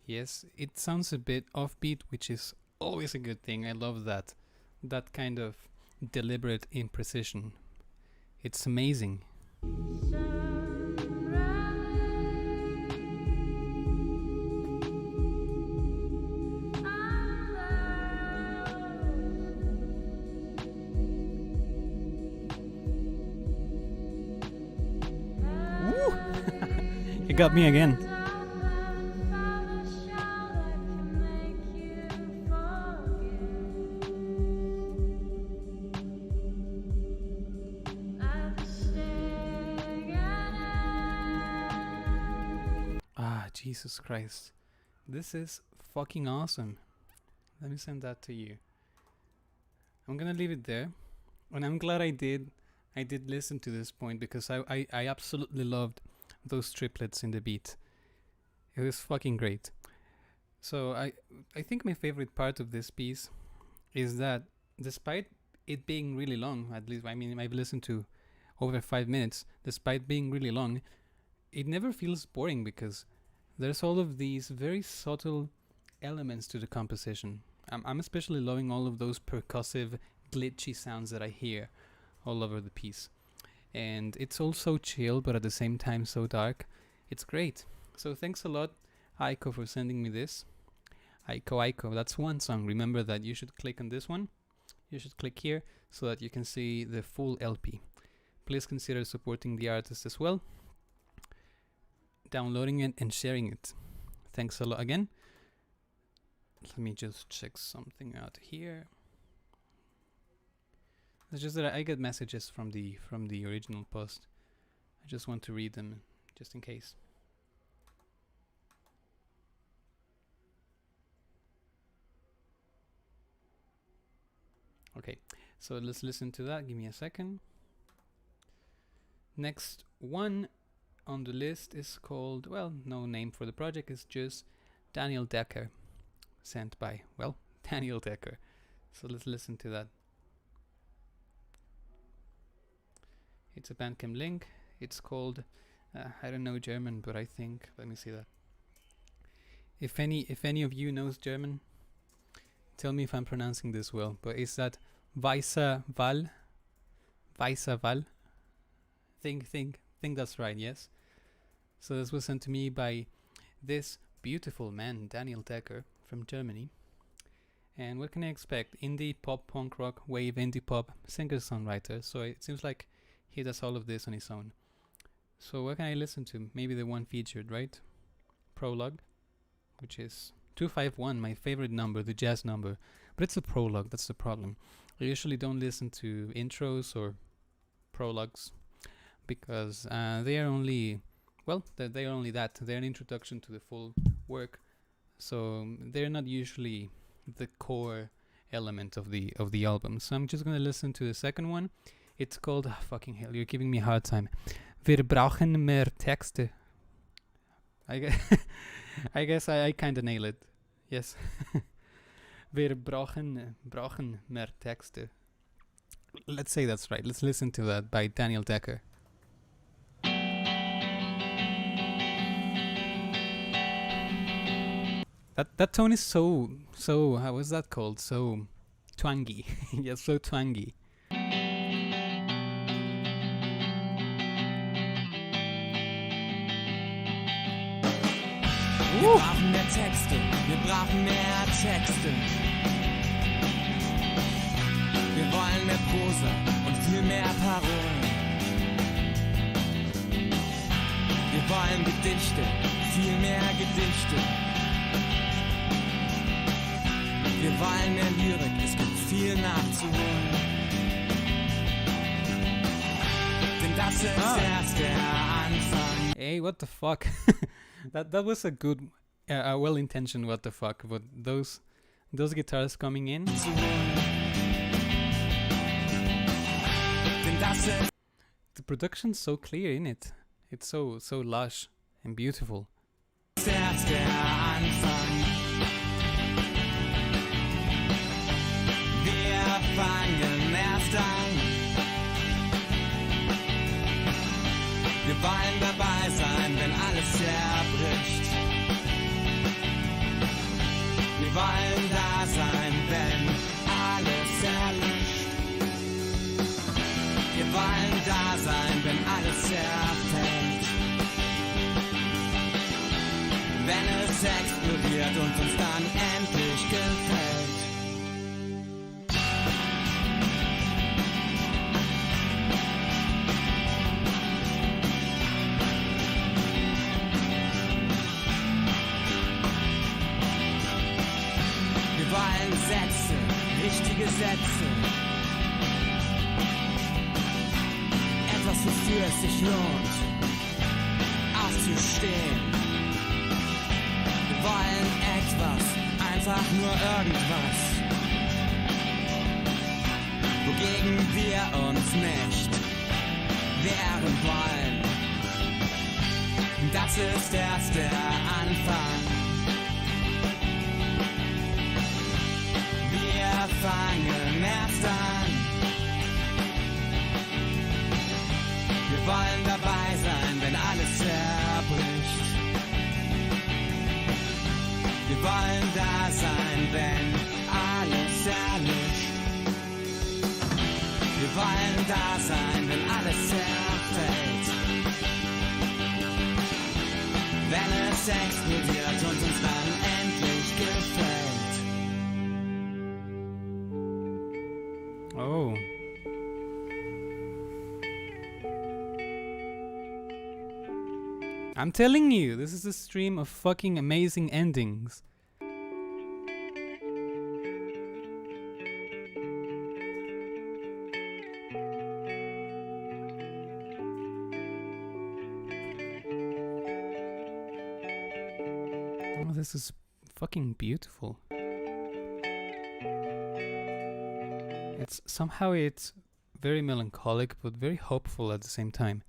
Yes, it sounds a bit offbeat, which is always a good thing. I love that kind of deliberate imprecision. It's amazing. You got me again. Jesus Christ. This is fucking awesome. Let me send that to you. I'm gonna leave it there. And I'm glad I did listen to this point, because I absolutely loved those triplets in the beat. It was fucking great. So I think my favorite part of this piece is that despite it being really long, at least, I mean, I've listened to over 5 minutes, despite being really long, it never feels boring, because there's all of these very subtle elements to the composition. I'm especially loving all of those percussive, glitchy sounds that I hear all over the piece. And it's all so chill, but at the same time so dark. It's great. So thanks a lot, Aiko, for sending me this. Aiko, that's one song. Remember that you should click on this one. You should click here so that you can see the full LP. Please consider supporting the artist as well, downloading it and sharing it. Thanks a lot again. Let me just check something out here. It's just that I get messages from the original post. I just want to read them just in case. Okay, so let's listen to that. Give me a second. Next one on the list is called, well, no name for the project, it's just Daniel Decker, sent by, well, Daniel Decker. So let's listen to that. It's a Bandcamp link. It's called, I don't know German, but I think, let me see that. If any of you knows German, tell me if I'm pronouncing this well. But is that Weißer Wall? Weißer Wall? Think that's right, yes? So this was sent to me by this beautiful man, Daniel Decker, from Germany. And what can I expect? Indie, pop, punk rock, wave, indie pop, singer-songwriter. So it seems like he does all of this on his own. So what can I listen to? Maybe the one featured, right? Prologue, which is 251, my favorite number, the jazz number. But it's a prologue, that's the problem. I usually don't listen to intros or prologues because they are only, well, they're only that. They're an introduction to the full work. So they're not usually the core element of the album. So I'm just gonna listen to the second one. It's called, fucking hell, you're giving me a hard time. Wir brauchen mehr Texte. I guess I kinda nail it. Yes. Wir brauchen mehr Texte. Let's say that's right. Let's listen to that by Daniel Decker. That tone is so how was that called? So twangy. Yes, so twangy. Wir brauchen mehr Texte, wir brauchen mehr Texte. Wir wollen mehr Prosa und viel mehr Parolen. Wir wollen Gedichte, viel mehr Gedichte. Wir wollen mehr Lyrik, es gibt viel nachzuholen. Denn das ist erst der Anfang. Hey, what the fuck? That was a good, well-intentioned what the fuck, but those guitars coming in. The production's so clear in it. It's so lush and beautiful. Erst der Anfang. Wir fangen erst an. Wir wollen dabei sein, wenn alles zerbricht. Wir wollen da sein, wenn alles erlischt. Wir wollen da sein, wenn alles zerfällt. Wenn es explodiert und uns dann endlich gefällt. Wir wollen Sätze, richtige Sätze. Etwas, wofür es sich lohnt, aufzustehen. Wir wollen etwas, einfach nur irgendwas, wogegen wir uns nicht wehren wollen. Das ist erst der Anfang. Wir fangen erst an. Wir wollen dabei sein, wenn alles zerbricht. Wir wollen da sein, wenn alles erlischt. Wir wollen da sein, wenn alles zerfällt. Wenn es explodiert und uns dann endlich gefällt. Oh. I'm telling you, this is a stream of fucking amazing endings. Oh, this is fucking beautiful. It's very melancholic, but very hopeful at the same time.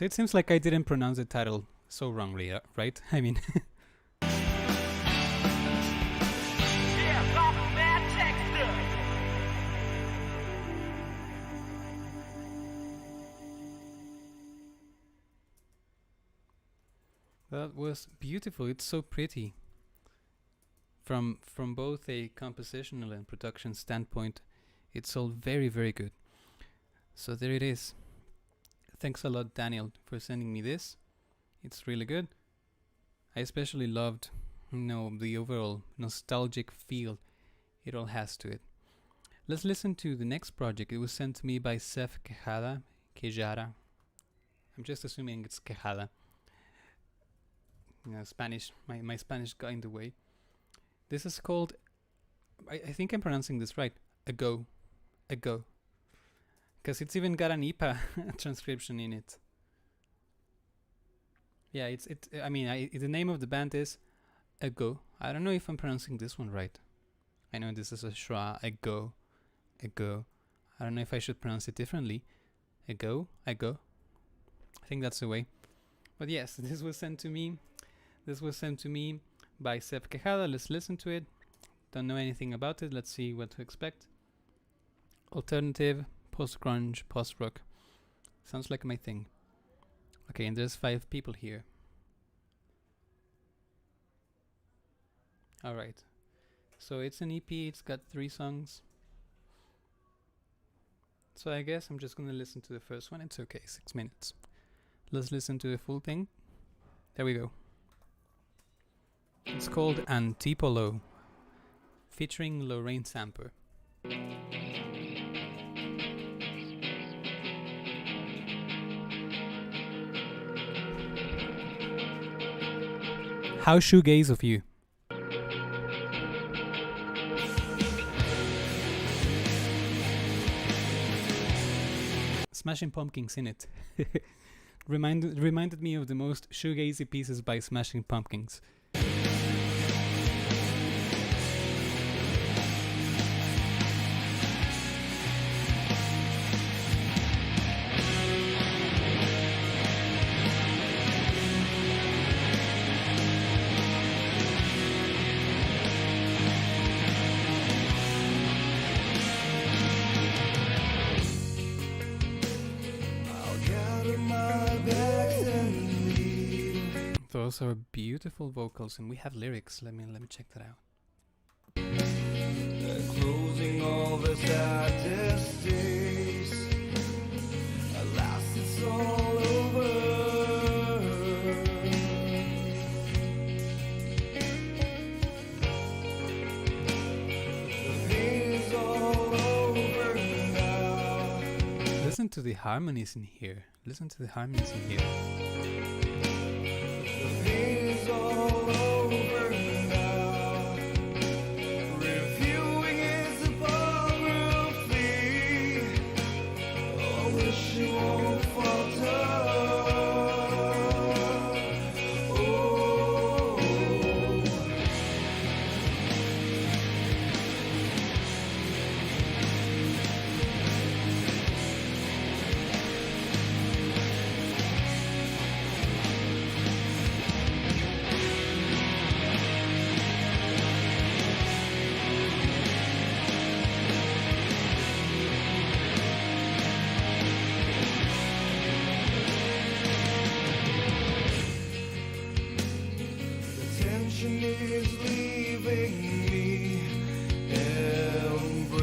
So it seems like I didn't pronounce the title so wrongly, right? I mean, that was beautiful. It's so pretty. From both a compositional and production standpoint, it's all very, very good. So there it is. Thanks a lot, Daniel, for sending me this. It's really good. I especially loved, the overall nostalgic feel it all has to it. Let's listen to the next project. It was sent to me by Sef Quejada. I'm just assuming it's Quejada. Spanish. My Spanish got in the way. This is called, I think I'm pronouncing this right, Ago. Because it's even got an IPA transcription in it. Yeah, the name of the band is Ago. I don't know if I'm pronouncing this one right. I know this is a schwa, Ago. I don't know if I should pronounce it differently. Ago. I think that's the way. But yes, this was sent to me by Sep Quejada. Let's listen to it. Don't know anything about it. Let's see what to expect. Alternative, post-grunge, post-rock. Sounds like my thing. Okay, and there's 5 people here. Alright. So it's an EP, it's got 3 songs. So I guess I'm just gonna listen to the first one. It's okay, 6 minutes. Let's listen to the full thing. There we go. It's called Antipolo, featuring Lorraine Samper. How shoegaze of you. Smashing Pumpkins in it. Reminded me of the most shoegazy pieces by Smashing Pumpkins. Those are beautiful vocals, and we have lyrics. Let me check that out. Closing all the saddest days. At last it's all over. The pain is all over now. Listen to the harmonies in here. It's all over now. Reviewing is a ballroom fee. I wish you won't falter. Oh. The tension is leaving me, embracing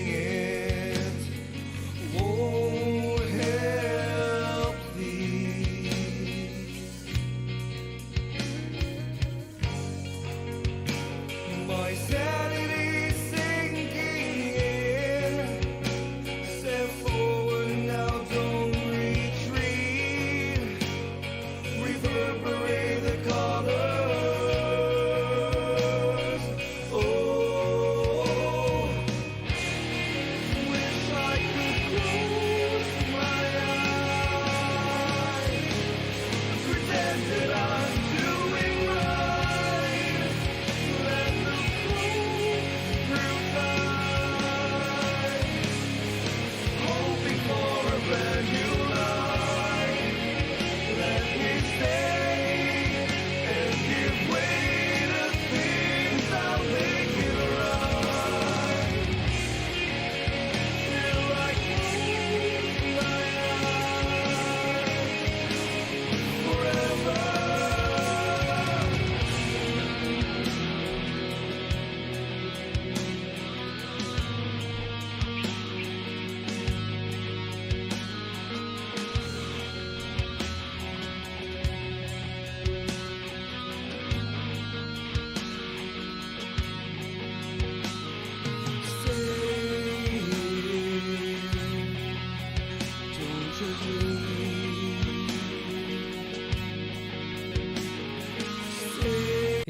it won't help thee. My sanity sinking in. Step forward now, don't retreat. Reverberate the colors.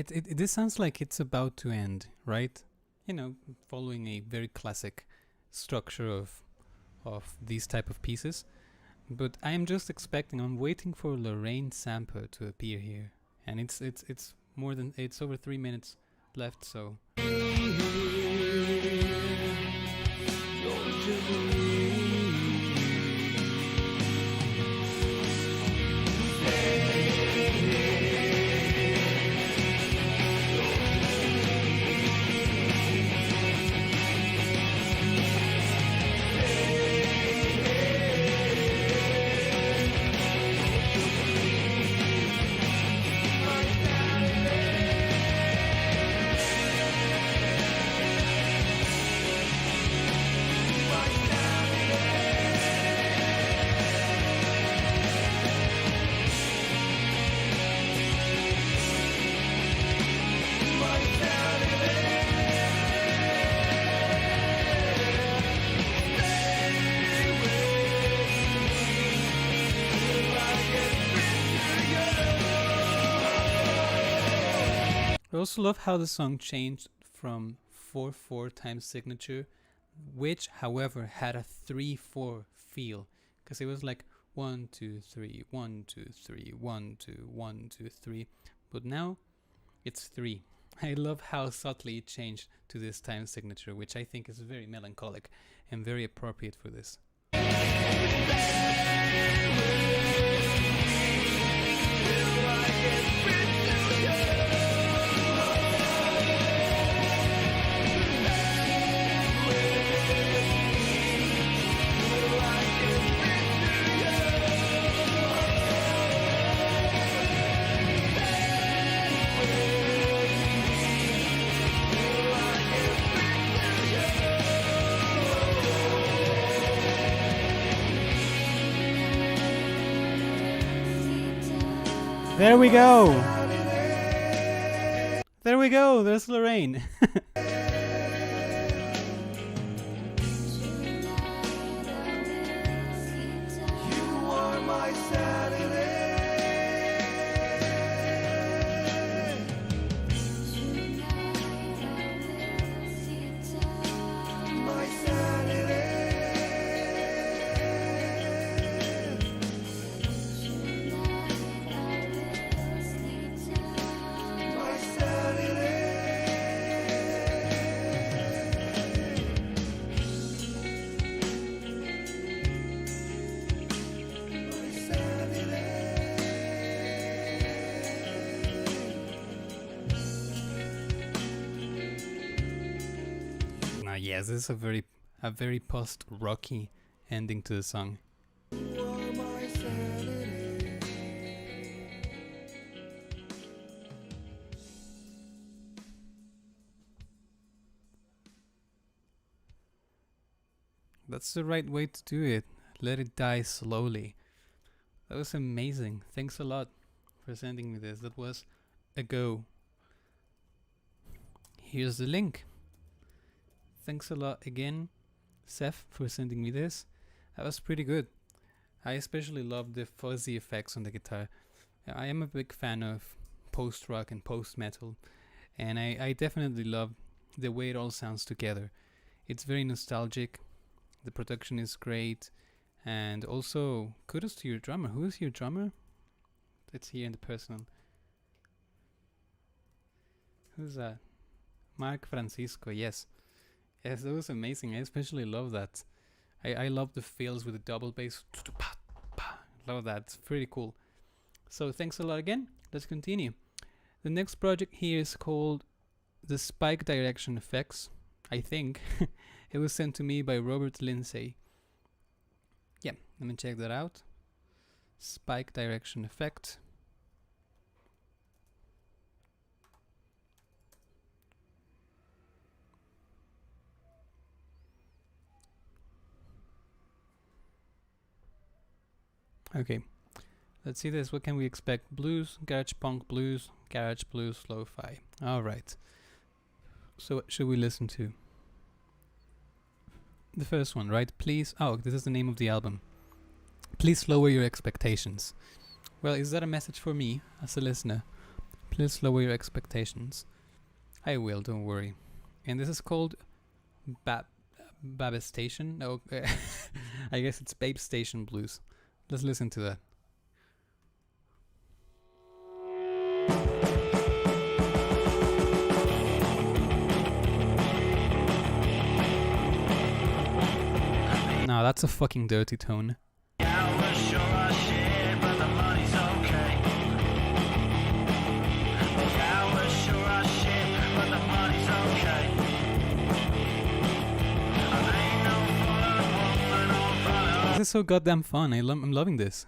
This sounds like it's about to end, right? You know, following a very classic structure of these type of pieces. But I'm just expecting. I'm waiting for Lorraine Samper to appear here, and it's over 3 minutes left. So. I also love how the song changed from 4/4 time signature, which, however, had a 3/4 feel, because it was like 1 2 3 1 2 3 1 2 1 2 3, but now it's 3. I love how subtly it changed to this time signature, which I think is very melancholic and very appropriate for this. There we go! There we go! There's Lorraine! Yes, this is a very post-rocky ending to the song. That's the right way to do it. Let it die slowly. That was amazing. Thanks a lot for sending me this. That was a go. Here's the link. Thanks a lot again, Seth, for sending me this. That was pretty good. I especially love the fuzzy effects on the guitar. I am a big fan of post-rock and post-metal, and I definitely love the way it all sounds together. It's very nostalgic, the production is great, and also kudos to your drummer. Who is your drummer? Let's hear in the personal. Who's that? Mark Francisco, yes. Yes, that was amazing. I especially love that. I love the fills with the double bass. Love that. It's pretty cool. So thanks a lot again. Let's continue. The next project here is called The Spike Direction Effects, I think. It was sent to me by Robert Lindsay. Yeah, let me check that out. Spike Direction Effect. Okay, let's see this. What can we expect? Blues, garage punk blues, garage blues, lo-fi. Alright. So what should we listen to? The first one, right? Please. Oh, this is the name of the album. Please lower your expectations. Well, is that a message for me as a listener? Please lower your expectations. I will, don't worry. And this is called Babe Station. No, I guess it's Babe Station Blues. Let's listen to that. No, that's a fucking dirty tone. This is so goddamn fun. I'm loving this.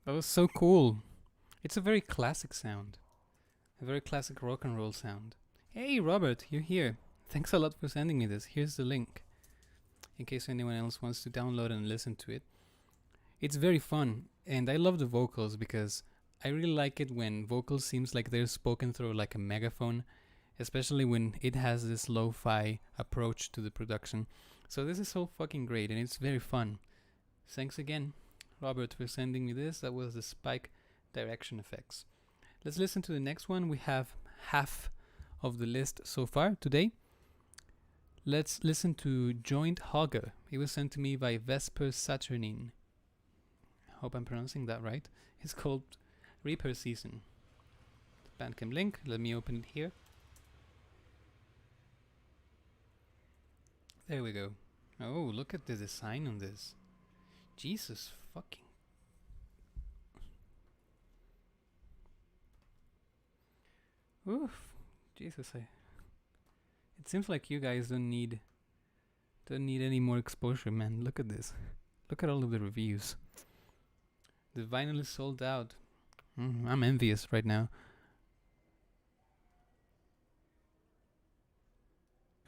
That was so cool. It's a very classic sound. A very classic rock and roll sound. Hey Robert, you're here. Thanks a lot for sending me this. Here's the link, in case anyone else wants to download and listen to it. It's very fun, and I love the vocals because I really like it when vocals seems like they're spoken through like a megaphone, especially when it has this lo-fi approach to the production. So this is so fucking great, and it's very fun. Thanks again, Robert, for sending me this. That was the Spike Direction Effects. Let's listen to the next one. We have half of the list so far today. Let's listen to Joint Hogger. It was sent to me by Vesper Saturnine. Hope I'm pronouncing that right. It's called Reaper Season. Bandcamp link. Let me open it here. There we go. Oh, look at the design on this. Jesus fucking. Oof. Jesus, it seems like you guys don't need any more exposure, man. Look at this. Look at all of the reviews. The vinyl is sold out. I'm envious right now.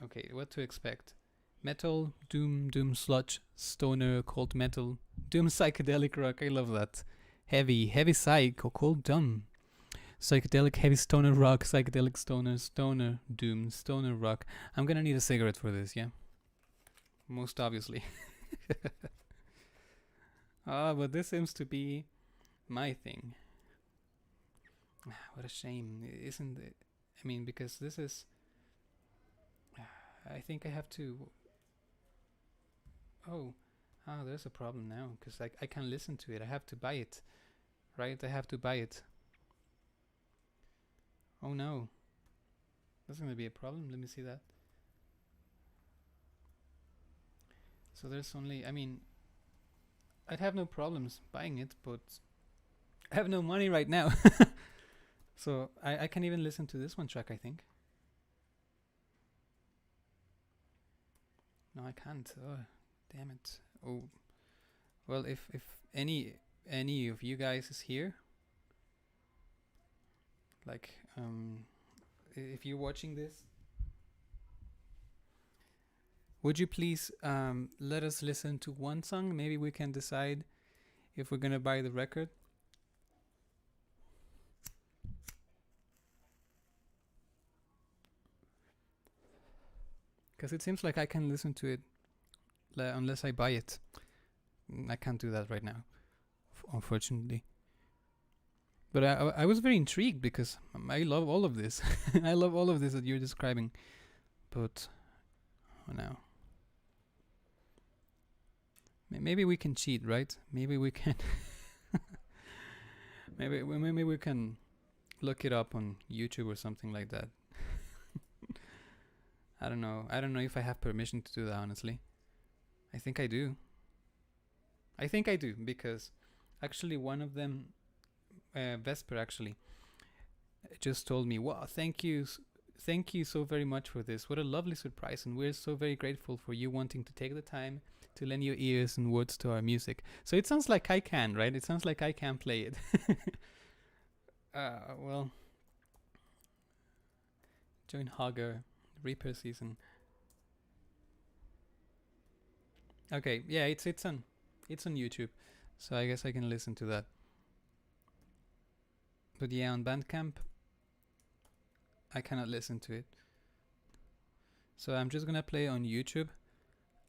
Okay, what to expect? Metal, doom sludge, stoner, cold metal, doom psychedelic rock. I love that. Heavy psych, or cold doom. Psychedelic heavy stoner rock, psychedelic stoner doom, stoner rock. I'm gonna need a cigarette for this, yeah? Most obviously. But this seems to be my thing. What a shame, isn't it? I mean, because this is. I think I have to. Oh, there's a problem now because I can't listen to it. I have to buy it, right? I have to buy it. Oh no, that's gonna be a problem. Let me see that. So there's only. I mean, I'd have no problems buying it, but I have no money right now. So I can even listen to this one track, I think. No, I can't. Oh, damn it. Oh, well, if any of you guys is here, like, if you're watching this, would you please let us listen to one song? Maybe we can decide if we're gonna buy the record. Because it seems like I can listen to it unless I buy it. I can't do that right now, unfortunately. But I was very intrigued because I love all of this. I love all of this that you're describing. But, oh no. Maybe we can cheat, right? Maybe we can. maybe we can look it up on YouTube or something like that. I don't know. I don't know if I have permission to do that, honestly. I think I do. I think I do, because actually one of them, Vesper actually, just told me, wow, thank you so very much for this. What a lovely surprise, and we're so very grateful for you wanting to take the time to lend your ears and words to our music. So it sounds like I can, right? It sounds like I can play it. Well, join Hager, Reaper season. Okay, yeah, it's on YouTube, so I guess I can listen to that. But yeah, on Bandcamp, I cannot listen to it. So I'm just gonna play on YouTube.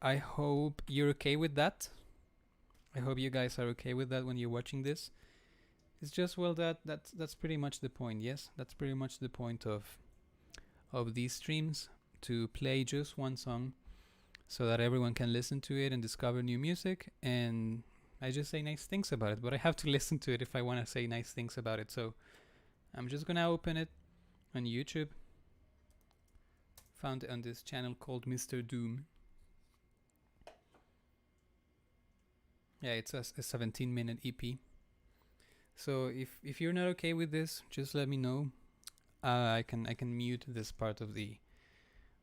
I hope you're okay with that. I hope you guys are okay with that when you're watching this. It's just, well, that's pretty much the point. Yes, that's pretty much the point of these streams, to play just one song so that everyone can listen to it and discover new music, and I just say nice things about it, but I have to listen to it if I want to say nice things about it. So I'm just gonna open it on YouTube. Found it on this channel called Mr. Doom. Yeah, it's a 17-minute EP. So if you're not okay with this, just let me know. I can mute this part of the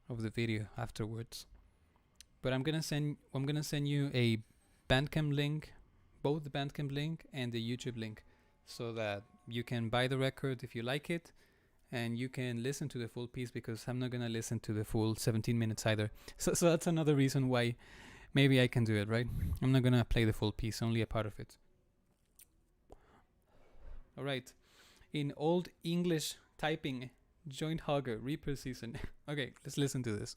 video afterwards. But I'm gonna send you a Bandcamp link, both the Bandcamp link and the YouTube link, so that you can buy the record if you like it, and you can listen to the full piece, because I'm not gonna listen to the full 17 minutes either. So that's another reason why maybe I can do it, right? I'm not gonna play the full piece, only a part of it. Alright, in old English typing, joined Hager, Reaper season. Okay, let's listen to this.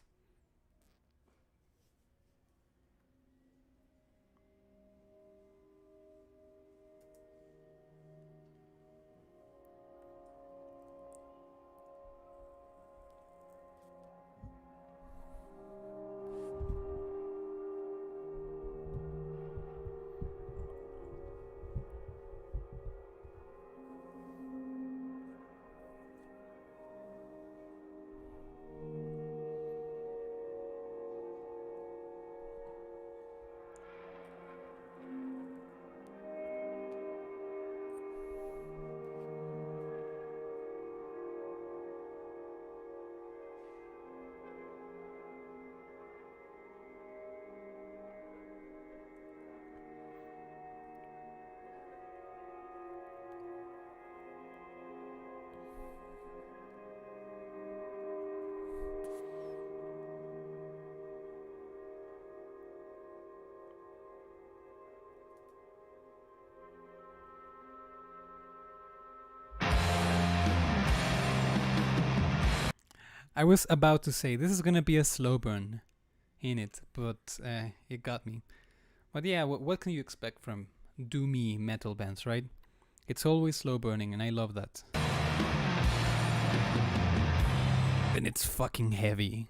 I was about to say this is gonna be a slow burn in it, but it got me. But yeah, what can you expect from doomy metal bands, right? It's always slow burning, and I love that. And it's fucking heavy.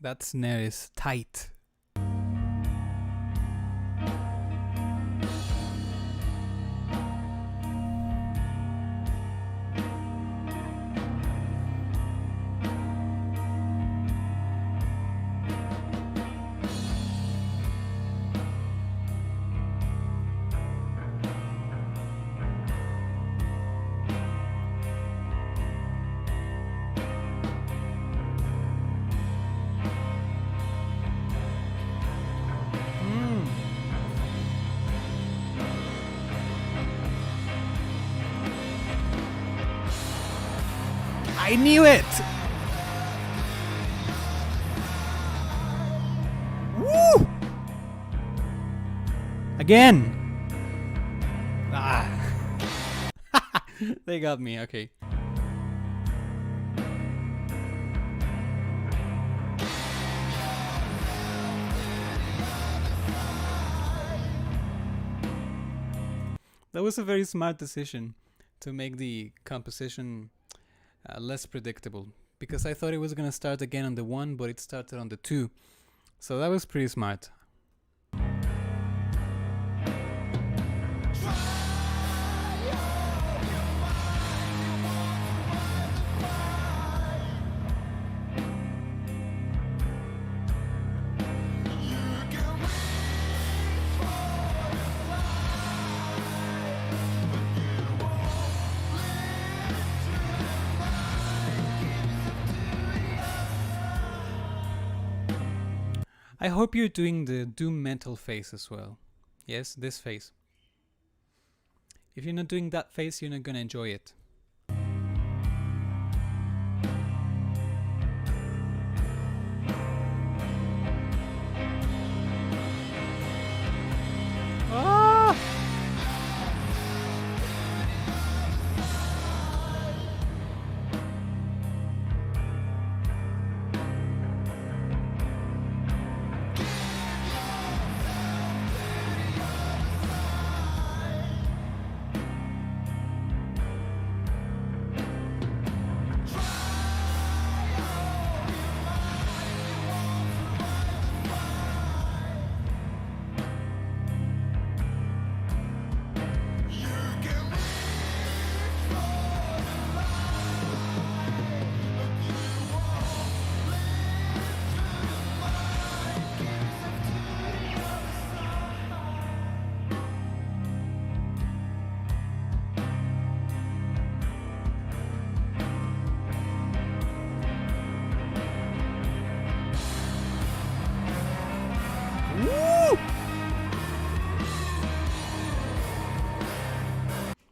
That snare is tight. I knew it! Woo! Again! Ah! They got me, okay. That was a very smart decision to make the composition less predictable, because I thought it was gonna start again on the 1, but it started on the 2, so that was pretty smart. I hope you're doing the doom metal phase as well. Yes, this phase. If you're not doing that phase, you're not gonna enjoy it. Ah!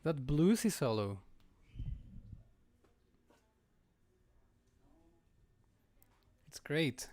That bluesy solo. It's great.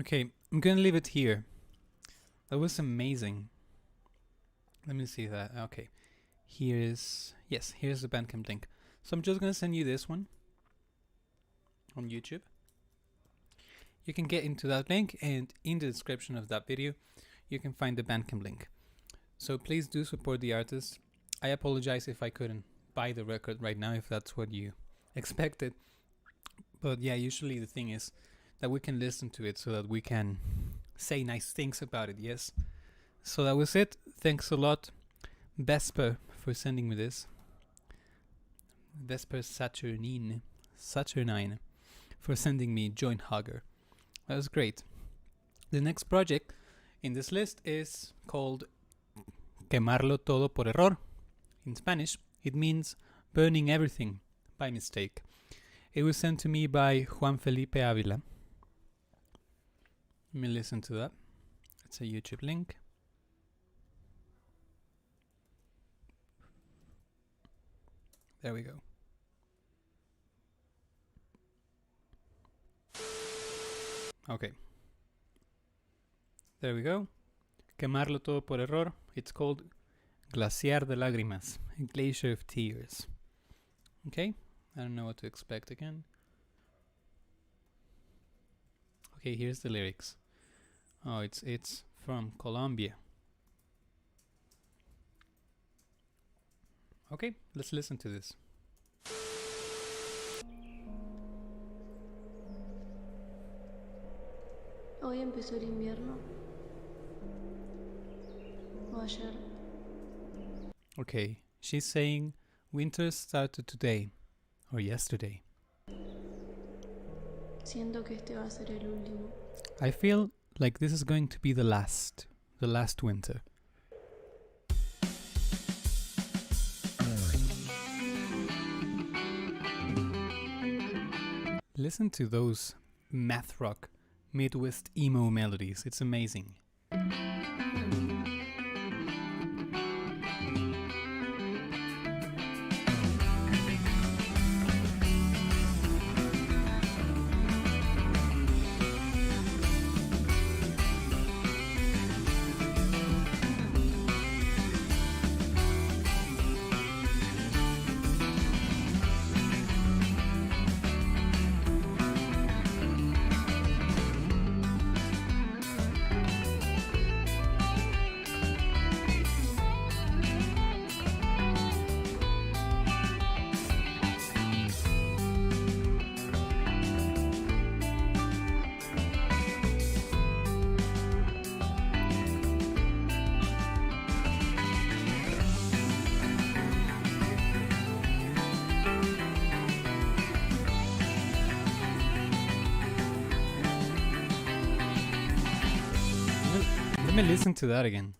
Okay, I'm gonna leave it here. That was amazing. Let me see that. Okay. Here's the Bandcamp link. So I'm just gonna send you this one on YouTube. You can get into that link, and in the description of that video you can find the Bandcamp link. So please do support the artist. I apologize if I couldn't buy the record right now, if that's what you expected. But yeah, usually the thing is that we can listen to it so that we can say nice things about it, yes? So that was it. Thanks a lot, Vesper, for sending me this. Vesper Saturnine for sending me Joint Hugger. That was great. The next project in this list is called Quemarlo Todo por Error. In Spanish, it means burning everything by mistake. It was sent to me by Juan Felipe Avila. Let me listen to that. It's a YouTube link. There we go. Okay. There we go. Quemarlo todo por error. It's called Glaciar de Lágrimas, a glacier of tears. Okay, I don't know what to expect again. Okay, here's the lyrics. Oh, it's from Colombia. Okay, let's listen to this. Hoy empezó el invierno. O ayer. Okay, she's saying winter started today or yesterday. Siento que este va a ser el último. I feel like this is going to be the last winter. Listen to those math rock Midwest emo melodies. It's amazing. Let me listen to that again.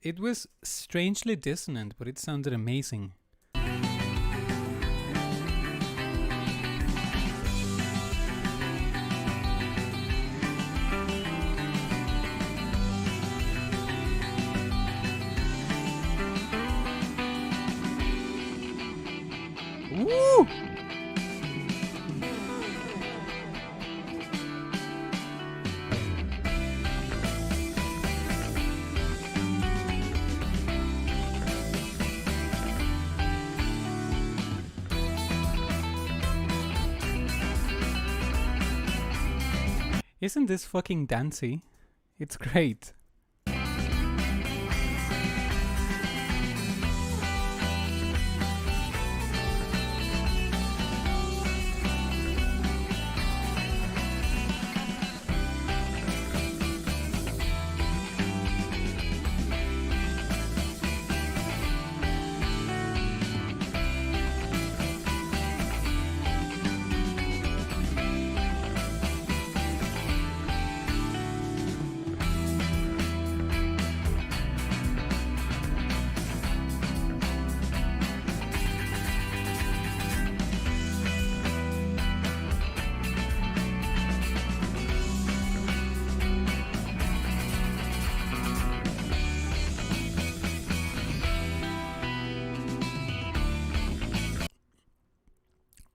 It was strangely dissonant, but it sounded amazing. Woo! Isn't this fucking dancey? It's great.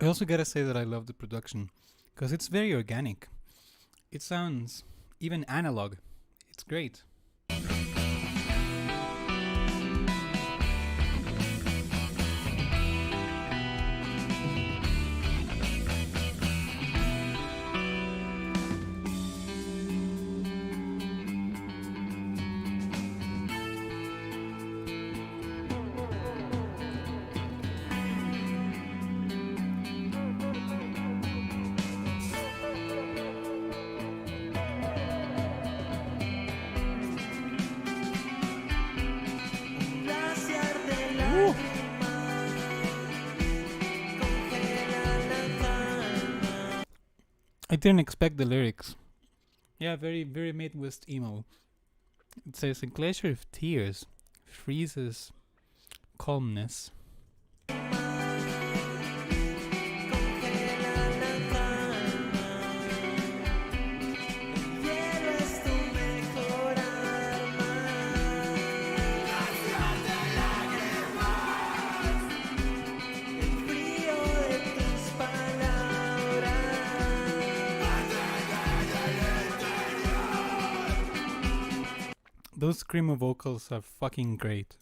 I also gotta say that I love the production, because it's very organic. It sounds even analog. It's great. I didn't expect the lyrics. Yeah, very, very Midwest emo. It says, a glacier of tears freezes calmness. Those screamo vocals are fucking great.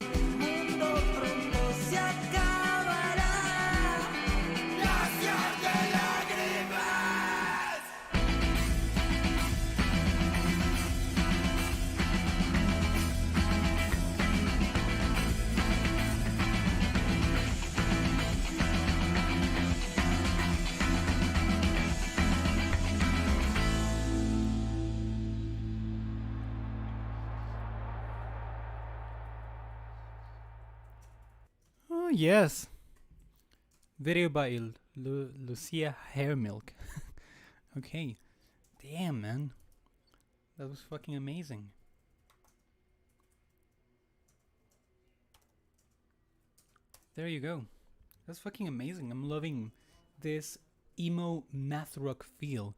Oh, yes. Video by Lucia Hairmilk. Okay. Damn, man. That was fucking amazing. There you go. That's fucking amazing. I'm loving this emo math rock feel.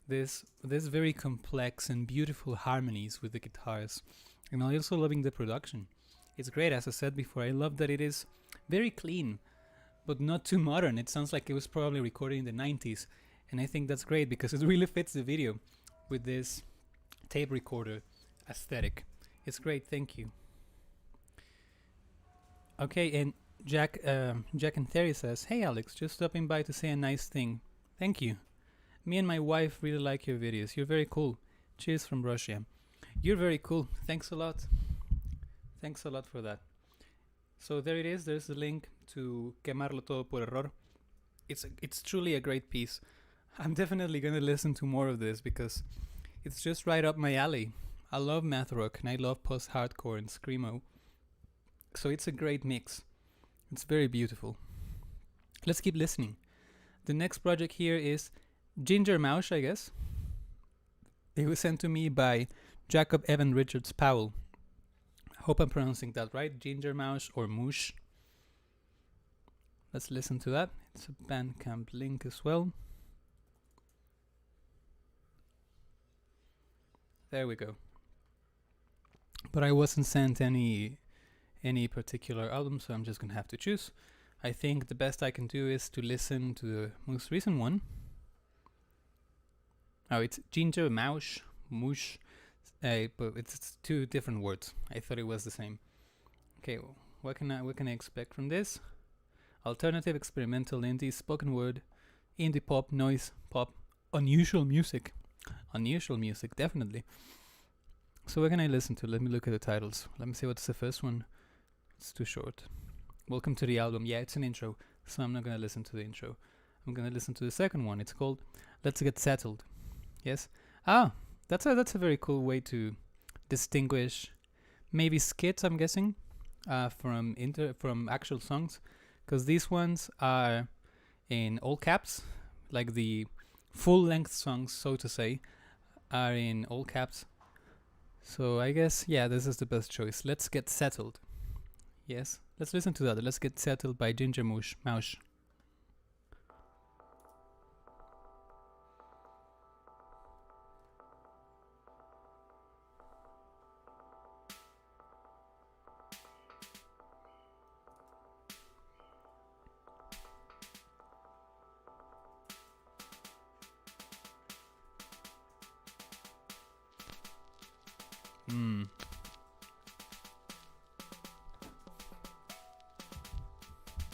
This very complex and beautiful harmonies with the guitars. And I'm also loving the production. It's great, as I said before. I love that it is very clean, but not too modern. It sounds like it was probably recorded in the 90s. And I think that's great because it really fits the video with this tape recorder aesthetic. It's great, thank you. Okay, and Jack and Terry says, "Hey Alex, just stopping by to say a nice thing. Thank you. Me and my wife really like your videos. You're very cool. Cheers from Russia." You're very cool. Thanks a lot. Thanks a lot for that. So there it is. There's the link to Quemarlo Todo por Error. It's truly a great piece. I'm definitely gonna listen to more of this because it's just right up my alley. I love math rock and I love post-hardcore and screamo. So it's a great mix. It's very beautiful. Let's keep listening. The next project here is Ginger Mouse, I guess. It was sent to me by Jacob Evan Richards Powell. Hope I'm pronouncing that right. Ginger Mouse or Moosh. Let's listen to that. It's a Bandcamp link as well. There we go. But I wasn't sent any particular album, so I'm just gonna have to choose. I think the best I can do is to listen to the most recent one. Oh, it's Ginger Mouse, Moosh, but it's two different words. I thought it was the same. Okay, what can I expect from this? Alternative, experimental, indie, spoken word, indie pop, noise pop, unusual music, definitely. So what can I listen to? Let me look at the titles. Let me see what's the first one. It's too short. Welcome to the album. Yeah, it's an intro, so I'm not gonna listen to the intro. I'm gonna listen to the second one. It's called Let's Get Settled. Yes. That's a very cool way to distinguish maybe skits, I'm guessing, from actual songs, because these ones are in all caps, like the full-length songs, so to say, are in all caps. So I guess, yeah, this is the best choice. Let's Get Settled. Yes, let's listen to that. Let's Get Settled by Ginger Mouse.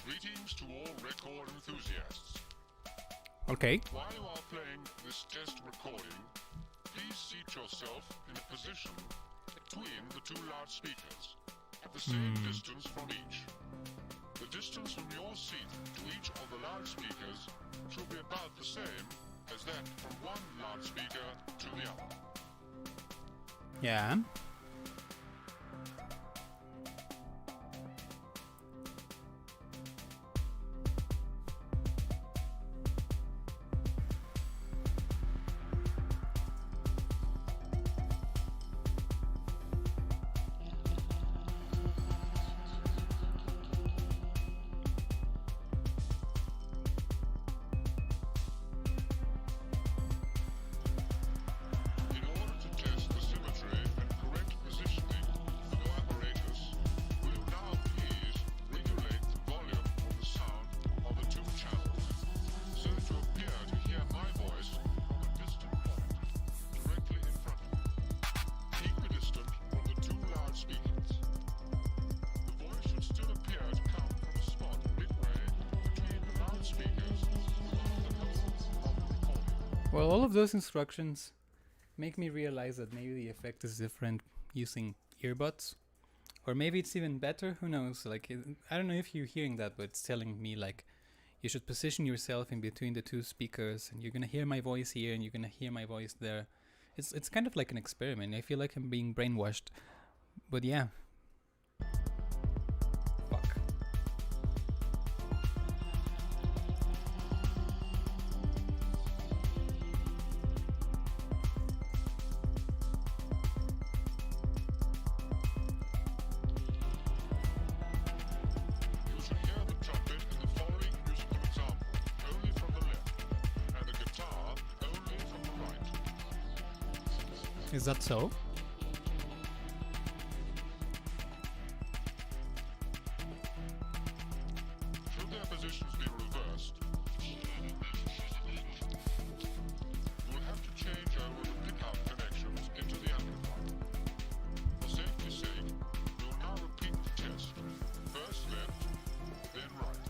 Greetings to all record enthusiasts. Okay. While you are playing this test recording, please seat yourself in a position between the two large speakers, at the same distance from each. The distance from your seat to each of the large speakers should be about the same as that from one large speaker to the other. Yeah. In order to test the symmetry and correct positioning of the apparatus, we will now please regulate the volume of the sound of the two channels, so that you appear to hear my voice from a distant point, directly in front of you, equidistant from the two large speakers. The voice should still appear to come from a spot midway between the loudspeakers throughout the whole of the recording. Well, all of those instructions make me realize that maybe the effect is different using earbuds. Or maybe it's even better, who knows? Like, I don't know if you're hearing that, but it's telling me, like, you should position yourself in between the two speakers, and you're gonna hear my voice here, and you're gonna hear my voice there. It's kind of like an experiment. I feel like I'm being brainwashed. But yeah. Fuck. You should hear the trumpet in the following musical example, only from the left, and the guitar only from the right. Is that so? Should their positions be reversed, you will have to change over the pickup connections into the amplifier. For safety's sake, we will now repeat the test. First left, then right.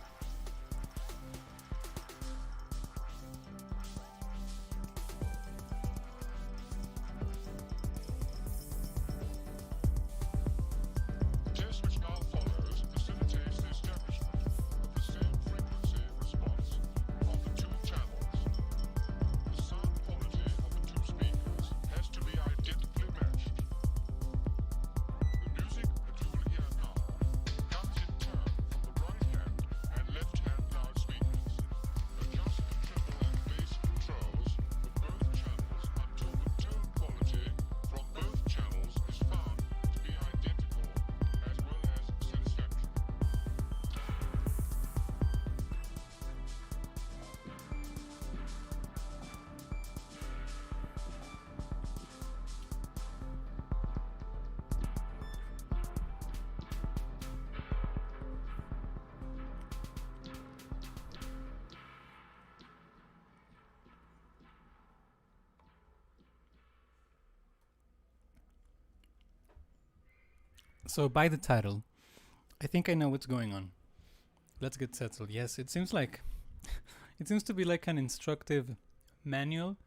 The test which now follows facilitates the establishment of the same frequency response of the two channels. The sound quality of the two speakers has to be identically matched. The music that you will hear now comes in turn from the right hand and left hand loudspeakers. Adjust the treble and bass controls for both channels until the tone quality from both channels is found to be identical as well as satisfactory. So by the title, I think I know what's going on. Let's get settled. Yes, it seems like it seems to be like an instructive manual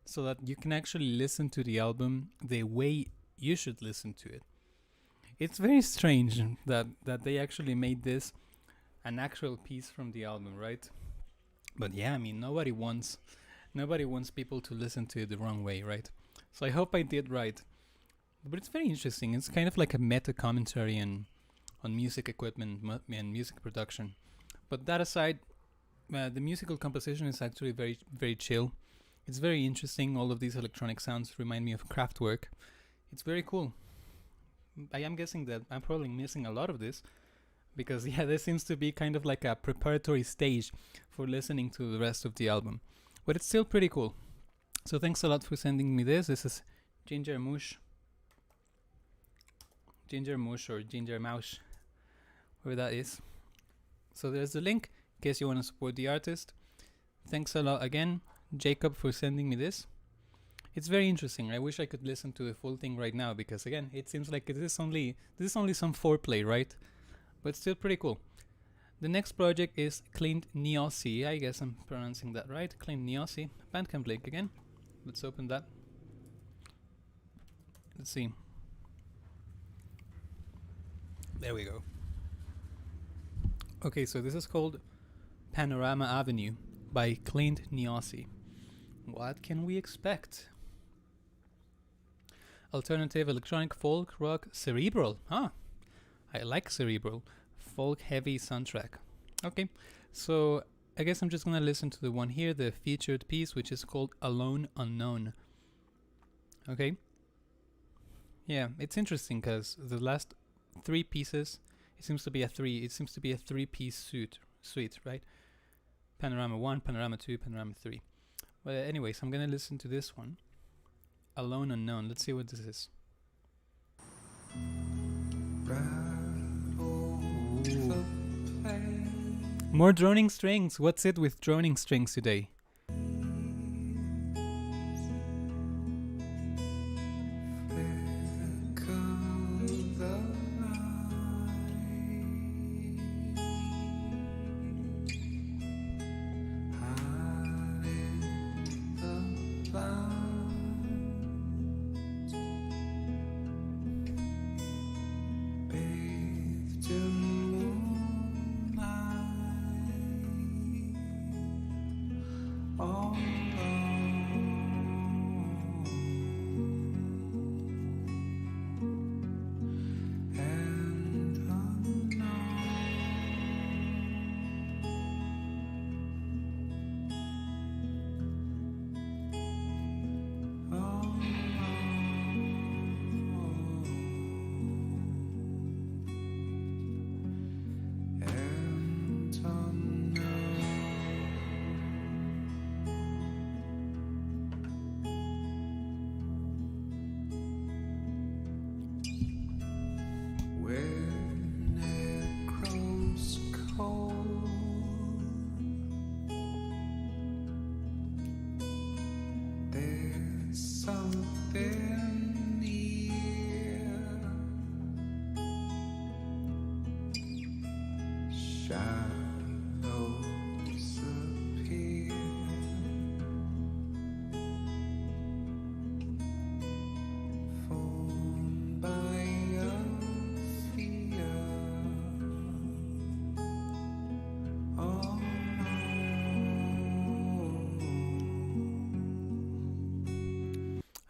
so that you can actually listen to the album the way you should listen to it. It's very strange that they actually made this an actual piece from the album, right? But yeah, I mean, nobody wants people to listen to it the wrong way, right? So I hope I did right. But it's very interesting. It's kind of like a meta commentary on music equipment and music production. But that aside, the musical composition is actually very, very chill. It's very interesting. All of these electronic sounds remind me of Kraftwerk. It's very cool. I am guessing that I'm probably missing a lot of this because, yeah, this seems to be kind of like a preparatory stage for listening to the rest of the album. But it's still pretty cool. So thanks a lot for sending me this. This is Ginger Mush or Ginger Mouse, where that is. So there's the link in case you want to support the artist. Thanks a lot again, Jacob, for sending me this. It's very interesting. I wish I could listen to the full thing right now because again, it seems like this is only some foreplay, right? But still pretty cool. The next project is Clint Niosi. I guess I'm pronouncing that right. Clint Niosi. Bandcamp link again. Let's open that. Let's see. There we go. Okay, so this is called Panorama Avenue by Clint Niosi. What can we expect? Alternative electronic folk rock cerebral. I like cerebral. Folk heavy soundtrack. Okay, so I guess I'm just gonna listen to the one here, the featured piece, which is called Alone Unknown. Okay. Yeah, it's interesting because the last 3 pieces, it seems to be a 3-piece suite, right? Panorama 1, Panorama 2, Panorama 3. Well, anyways, I'm gonna listen to this one. Alone Unknown. Let's see what this is. More droning strings. What's it with droning strings today?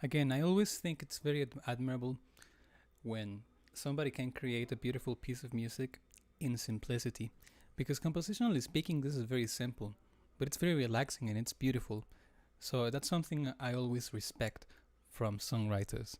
Again, I always think it's very admirable when somebody can create a beautiful piece of music in simplicity. Because compositionally speaking, this is very simple, but it's very relaxing and it's beautiful. So that's something I always respect from songwriters.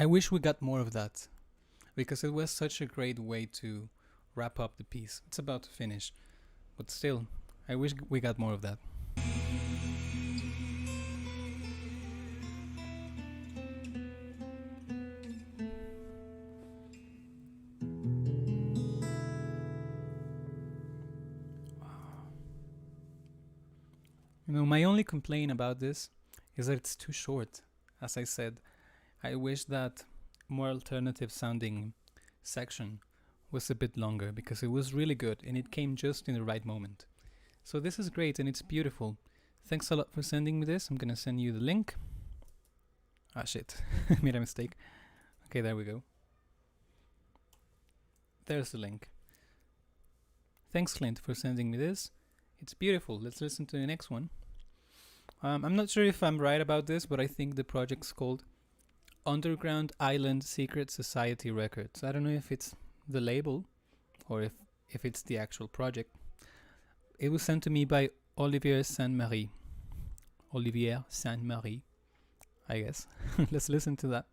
I wish we got more of that, because it was such a great way to wrap up the piece. It's about to finish, but still, I wish we got more of that. You know, my only complaint about this is that it's too short. As I said, I wish that more alternative sounding section was a bit longer because it was really good and it came just in the right moment. So this is great and it's beautiful. Thanks a lot for sending me this. I'm gonna send you the link. Ah, shit. Made a mistake. Okay, there we go. There's the link. Thanks, Clint, for sending me this. It's beautiful. Let's listen to the next one. I'm not sure if I'm right about this, but I think the project's called Underground Island Secret Society Records. I don't know if it's the label or if it's the actual project. It was sent to me by Olivier Saint-Marie. Olivier Saint-Marie, I guess. Let's listen to that.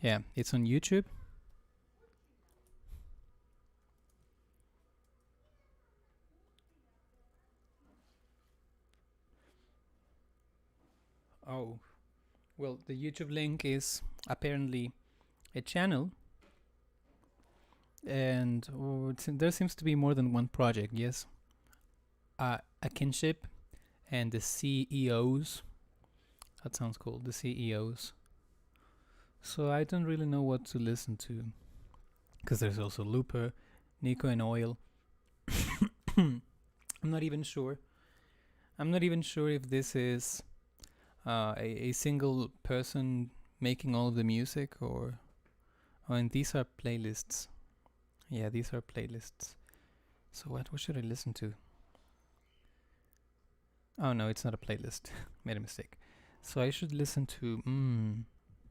Yeah, it's on YouTube. Oh, well, the YouTube link is apparently a channel, and there seems to be more than one project, yes. A kinship and the CEOs. That sounds cool, the CEOs. So I don't really know what to listen to, because there's also Looper, Nico and Oil. I'm not even sure. I'm not even sure if this is a single person making all of the music, or and these are playlists. Yeah, these are playlists. So what should I listen to? Oh no, it's not a playlist. Made a mistake. So I should listen to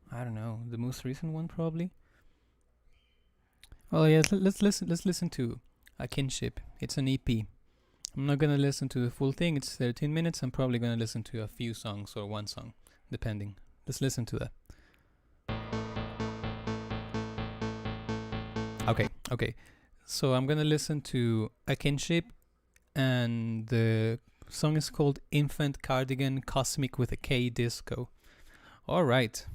I don't know, the most recent one probably. Oh yeah, let's listen to A Kinship. It's an EP. I'm not gonna listen to the full thing. It's 13 minutes. I'm probably gonna listen to a few songs or one song, depending. Let's listen to that. Okay. So I'm gonna listen to A Kinship, and the song is called Infant Cardigan Cosmic with a K Disco. All right.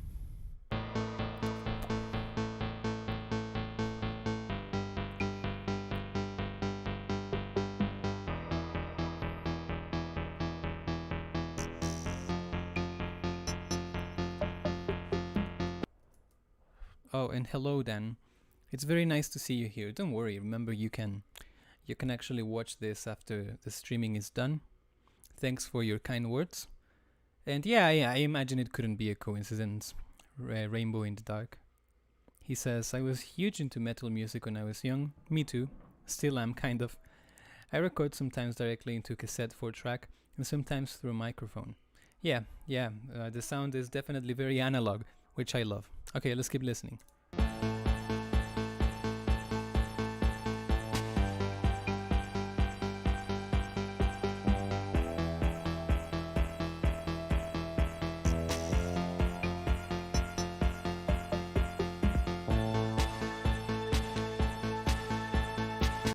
Oh, and hello Dan. It's very nice to see you here. Don't worry. Remember, you can actually watch this after the streaming is done. Thanks for your kind words. And yeah, I imagine it couldn't be a coincidence. Rainbow in the Dark. He says, I was huge into metal music when I was young. Me too. Still am, kind of. I record sometimes directly into cassette 4-track and sometimes through a microphone. Yeah, the sound is definitely very analog, which I love. Okay, let's keep listening.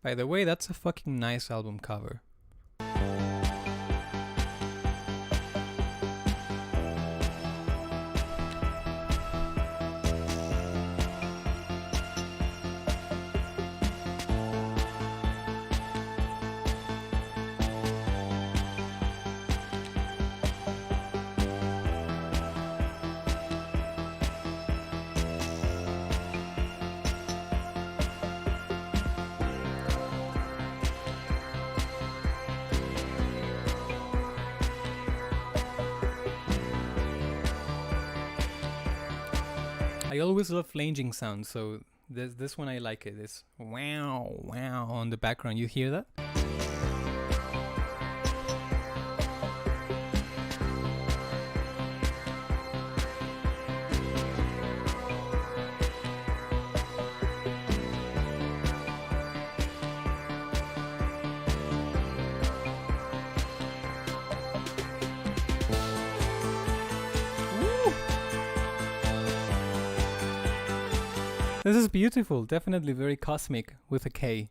By the way, that's a fucking nice album cover. I always love flanging sounds, so this one I like it. This wow on the background. You hear that? This is beautiful, definitely very cosmic with a K.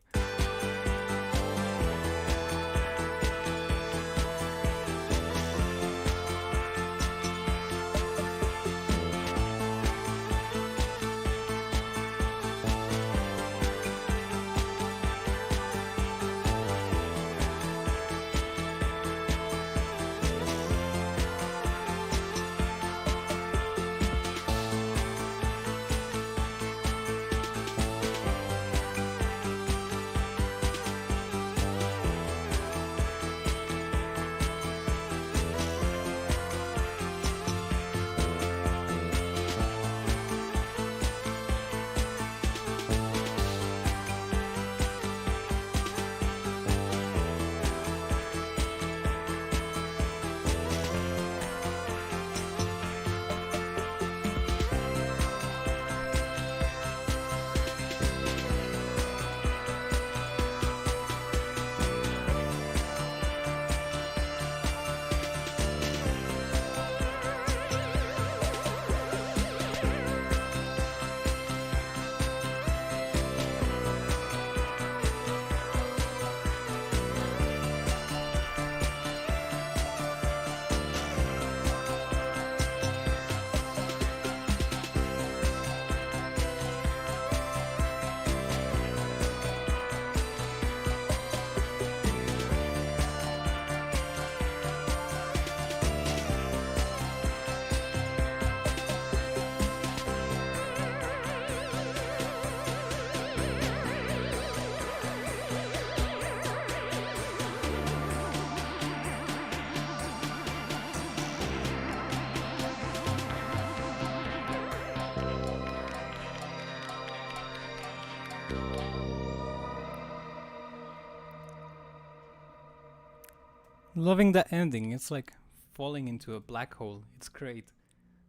Loving that ending. It's like falling into a black hole. It's great.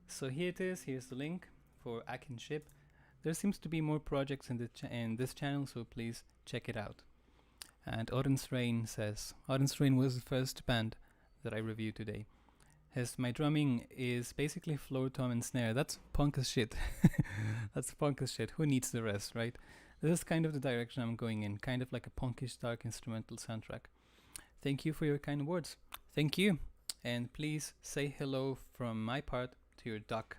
So here it is. Here's the link for Akinship. There seems to be more projects in this channel, so please check it out. And Oren's Rain says, Oren's Rain was the first band that I reviewed today. My drumming is basically floor, tom, and snare. That's punk as shit. That's punk as shit. Who needs the rest, right? This is kind of the direction I'm going in, kind of like a punkish, dark instrumental soundtrack. Thank you for your kind words. Thank you. And please say hello from my part to your duck.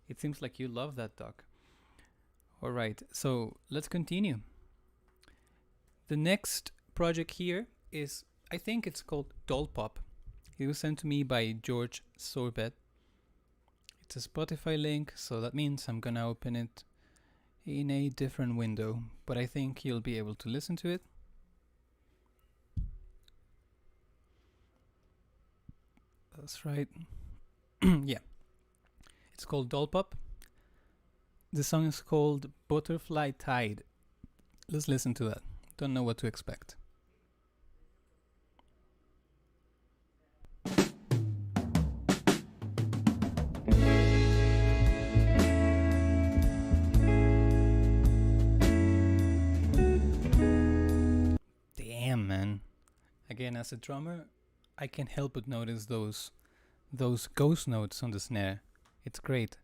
It seems like you love that duck. Alright, so let's continue. The next project here is, I think it's called Doll Pop. It was sent to me by George Sorbet. It's a Spotify link, so that means I'm gonna open it in a different window, but I think you'll be able to listen to it. That's right. Yeah. It's called Doll Pop. The song is called Butterfly Tide. Let's listen to that. Don't know what to expect. Damn, man. Again, as a drummer, I can't help but notice those ghost notes on the snare. It's great.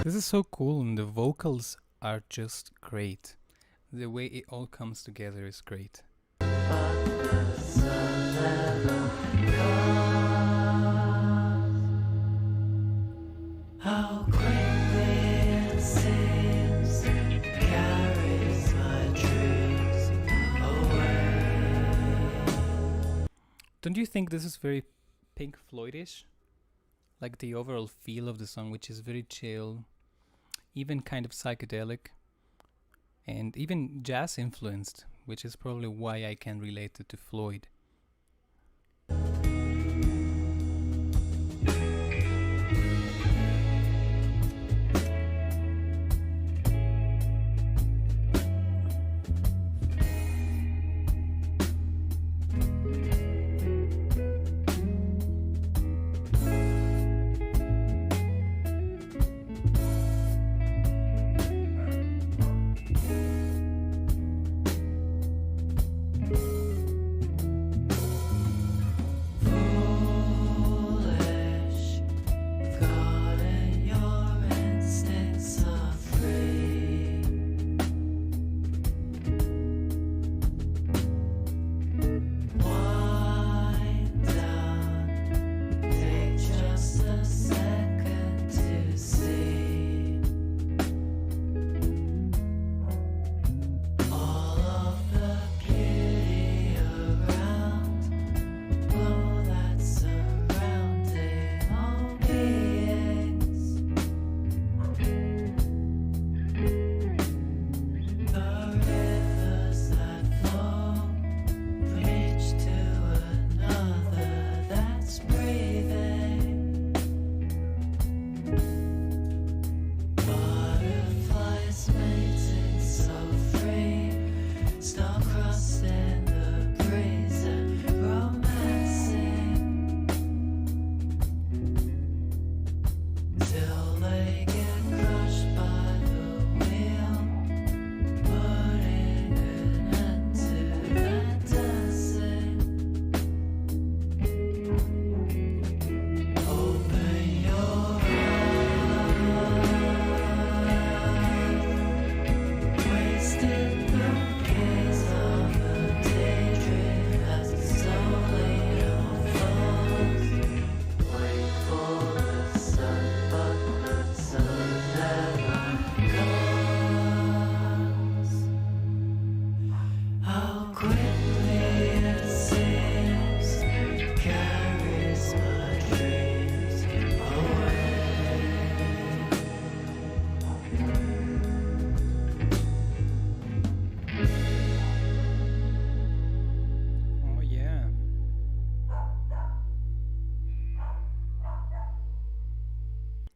This is so cool, and the vocals are just great. The way it all comes together is great. How quickly it seems carries my dreams away. Don't you think this is very Pink Floydish? Like the overall feel of the song, which is very chill, even kind of psychedelic, and even jazz influenced, which is probably why I can relate it to Floyd.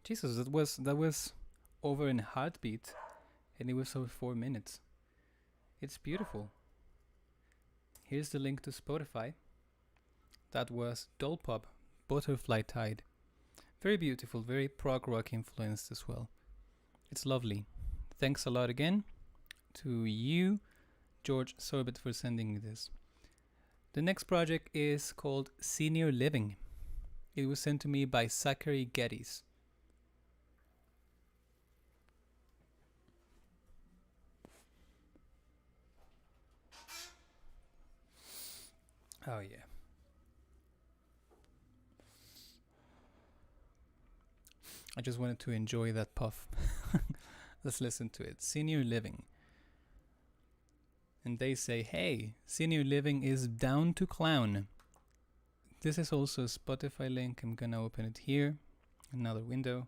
Jesus, that was over in a heartbeat, and it was over 4 minutes. It's beautiful. Here's the link to Spotify. That was Doll Pop, Butterfly Tide. Very beautiful, very prog rock influenced as well. It's lovely. Thanks a lot again to you, George Sorbet, for sending me this. The next project is called Senior Living. It was sent to me by Zachary Geddes. Oh yeah. I just wanted to enjoy that puff. Let's listen to it. Senior Living. And they say, hey, Senior Living is down to clown. This is also a Spotify link. I'm gonna open it here. Another window.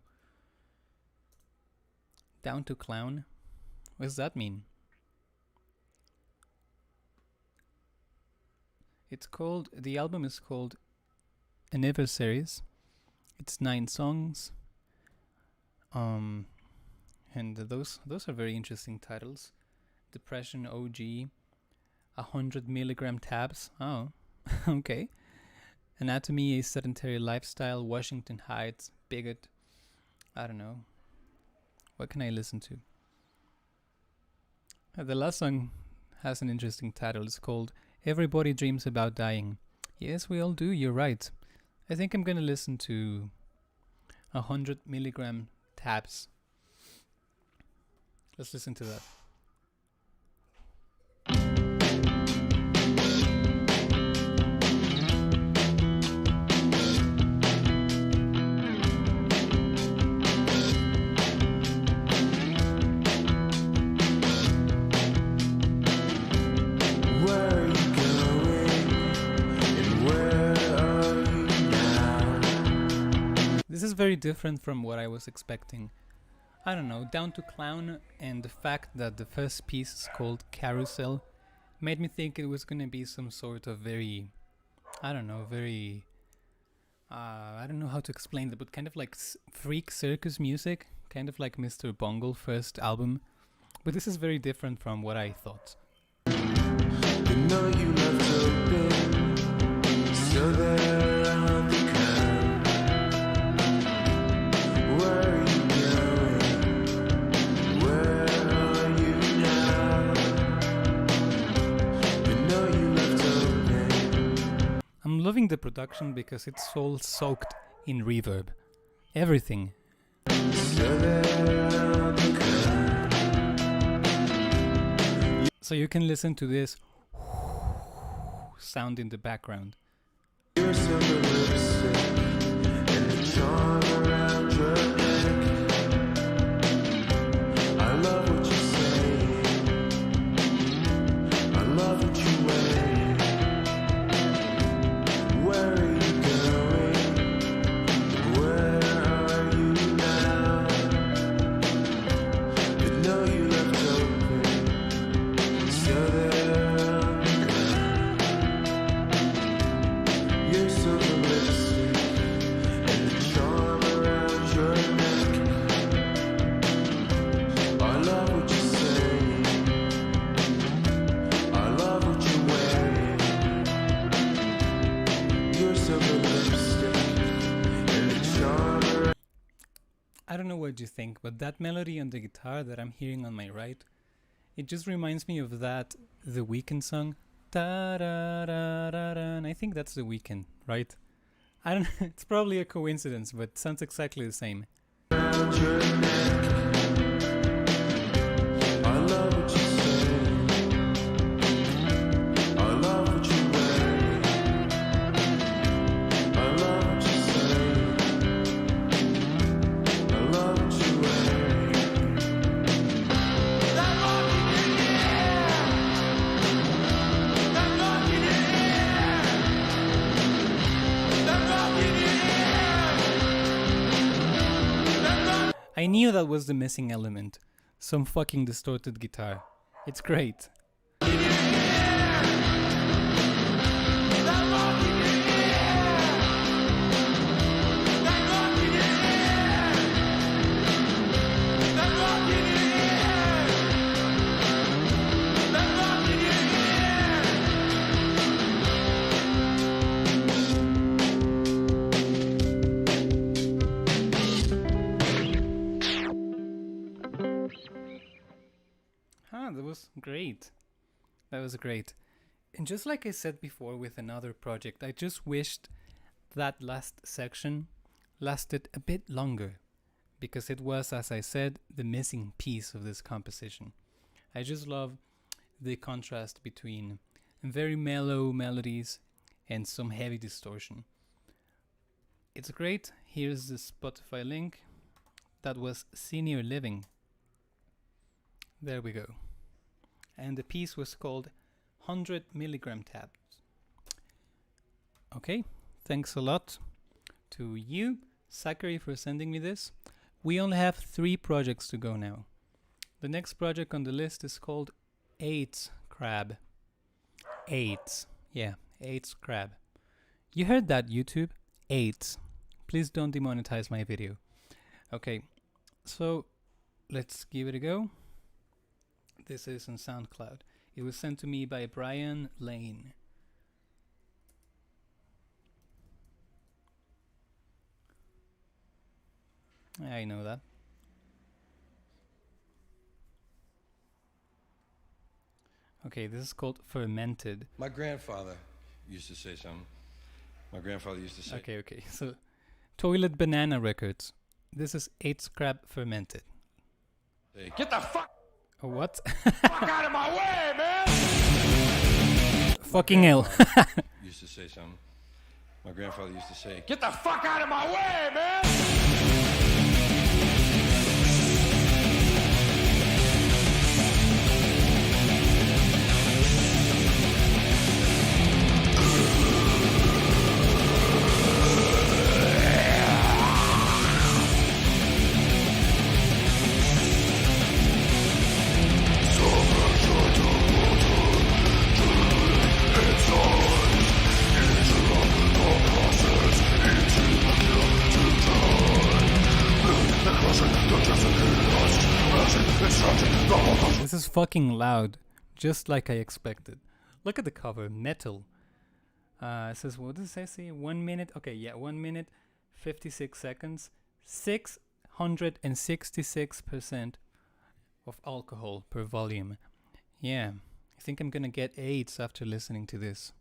Down to clown? What does that mean? The album is called Anniversaries. It's 9 songs. And those are very interesting titles. Depression OG, 100 milligram tabs. Oh, okay. Anatomy, A Sedentary Lifestyle, Washington Heights, Bigot. I don't know. What can I listen to? The last song has an interesting title. It's called Everybody Dreams About Dying. Yes, we all do, you're right. I think I'm gonna listen to 100 milligram tabs. Let's listen to that. This is very different from what I was expecting. I don't know, Down to Clown, and the fact that the first piece is called Carousel made me think it was gonna be some sort of very, I don't know how to explain it, but kind of like freak circus music, kind of like Mr. Bungle first album. But this is very different from what I thought. You know you left open, so there on the curb. Where are you going? Where are you now? You know you left open. I'm loving the production because it's all soaked in reverb. Everything. So there on the curb. So you can listen to this sound in the background. You're so lipstick and the charm around your neck. I love what you say. I love what you wear. Where are you going? Where are you now? You know you left open, so there on the ground. You're so lipstick and the charm around your neck. I love what you say. I love what you wear. You're so lipstick and the charm around. I don't know what you think, but that melody on the guitar that I'm hearing on my right, it just reminds me of that The Weeknd song. Da da da da da. And I think that's The Weeknd, right? I don't know. It's probably a coincidence, but it sounds exactly the same. Around your neck. I love what you say. I love what you wear. I love what you say. I love what you wear. That rocking in the air. That rocking in the air. That rocking in the air. That rock. I knew that was the missing element. Some fucking distorted guitar. It's great. Ah, that was great. That was great. And just like I said before with another project, I just wished that last section lasted a bit longer, because it was, as I said, the missing piece of this composition. I just love the contrast between very mellow melodies and some heavy distortion. It's great. Here's the Spotify link. That was Senior Living. There we go. And the piece was called 100 milligram tabs. Okay, thanks a lot to you, Zachary, for sending me this. We only have 3 projects to go now. The next project on the list is called AIDS Crab. AIDS. Yeah, AIDS Crab. You heard that, YouTube? AIDS. Please don't demonetize my video. Okay, so let's give it a go. This is on SoundCloud. It was sent to me by Brian Lane. I know that. Okay, this is called Fermented. My grandfather used to say something. My grandfather used to say, Okay. So, Toilet Banana Records. This is AIDS Crab Fermented. "Get the fuck Oh, what? out of my way, man!" Fucking hell. Used to say something. My grandfather used to say, "Get the fuck out of my way, man!" This is fucking loud, just like I expected. Look at the cover, metal. It says, what does it say? 1 minute. Okay, yeah, 1 minute, 56 seconds, 666% of alcohol per volume. Yeah, I think I'm gonna get AIDS after listening to this.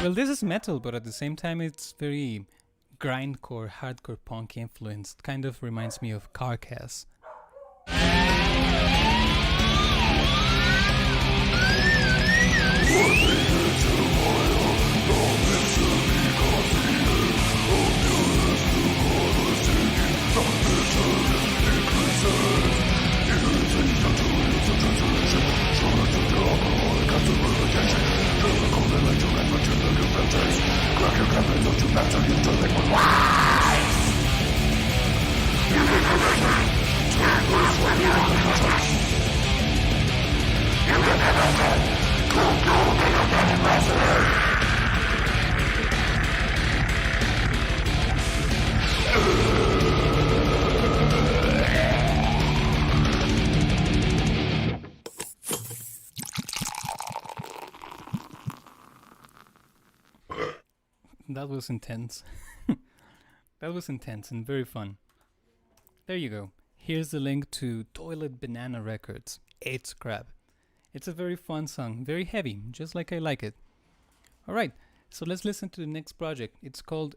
Well, this is metal, but at the same time it's very grindcore, hardcore punk influenced. Kind of reminds me of Carcass. That was intense. That was intense and very fun. There you go. Here's the link to Toilet Banana Records, AIDS Crab. It's a very fun song, very heavy, just like I like it. Alright, so let's listen to the next project. It's called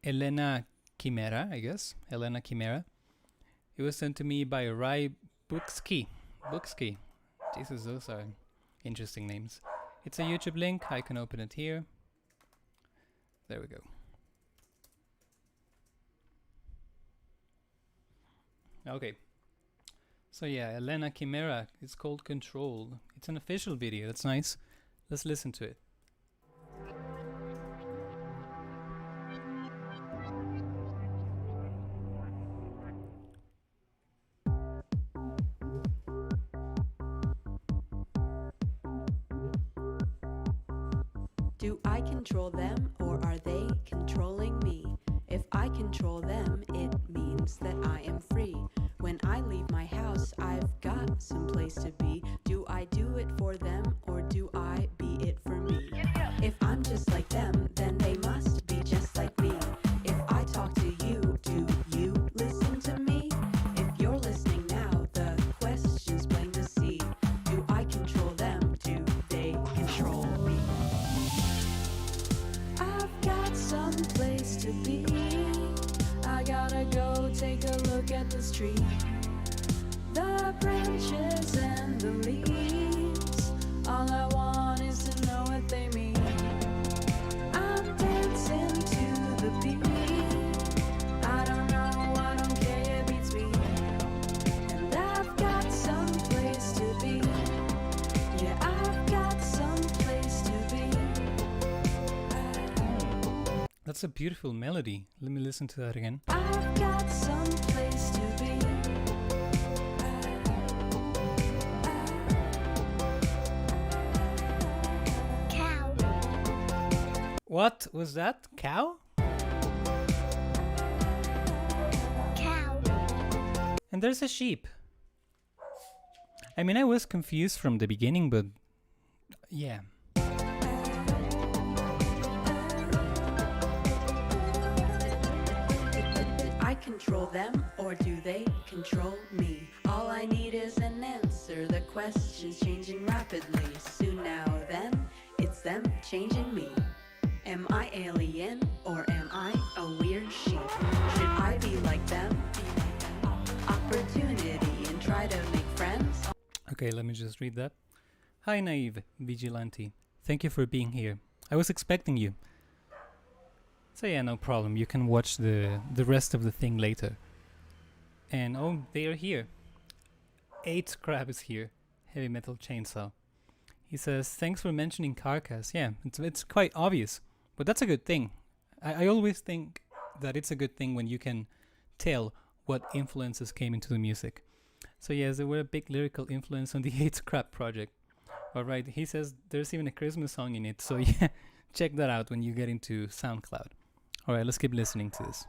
Elena Chimera, I guess. Elena Chimera. It was sent to me by Rai Buxki. Buxki. Jesus, those are interesting names. It's a YouTube link. I can open it here. There we go. Okay. So yeah, Elena Chimera. It's called Control. It's an official video. That's nice. Let's listen to it. Do I control them or are they controlling me? If I control them, it means that I am free. When I leave my house, I've got some place to be. Do I do it for them or do I be it for me? If I'm just like them, then they must be just like me. If I talk to you, do you listen to me? If you're listening now, the question's plain to see. Do I control them? Do they control me? I've got some place to be. I gotta go take a look at this tree. The branches and the leaves, all I want is to know what they mean. I'm dancing to the beat. I don't know, I don't care, it beats me. And I've got some place to be. Yeah, I've got some place to be. That's a beautiful melody. Let me listen to that again. I've got some place to be. Cow. What was that? Cow? Cow. And there's a sheep. I mean, I was confused from the beginning, but yeah. I control them or do they control me? All I need is an answer. The question's changing rapidly. Soon now then, it's them changing me. Am I alien or am I a weird sheep? Should I be like them? Opportunity and try to make friends? Okay, let me just read that. Hi, Naive Vigilante. Thank you for being here. I was expecting you. So yeah, no problem. You can watch the rest of the thing later. And oh, they are here. 8 Crab is here. Heavy Metal Chainsaw. He says, thanks for mentioning Carcass. Yeah, it's quite obvious. But that's a good thing. I always think that it's a good thing when you can tell what influences came into the music. So yes, there were a big lyrical influence on the 8 Crab project. Alright, he says there's even a Christmas song in it. So yeah, check that out when you get into SoundCloud. Alright, let's keep listening to this.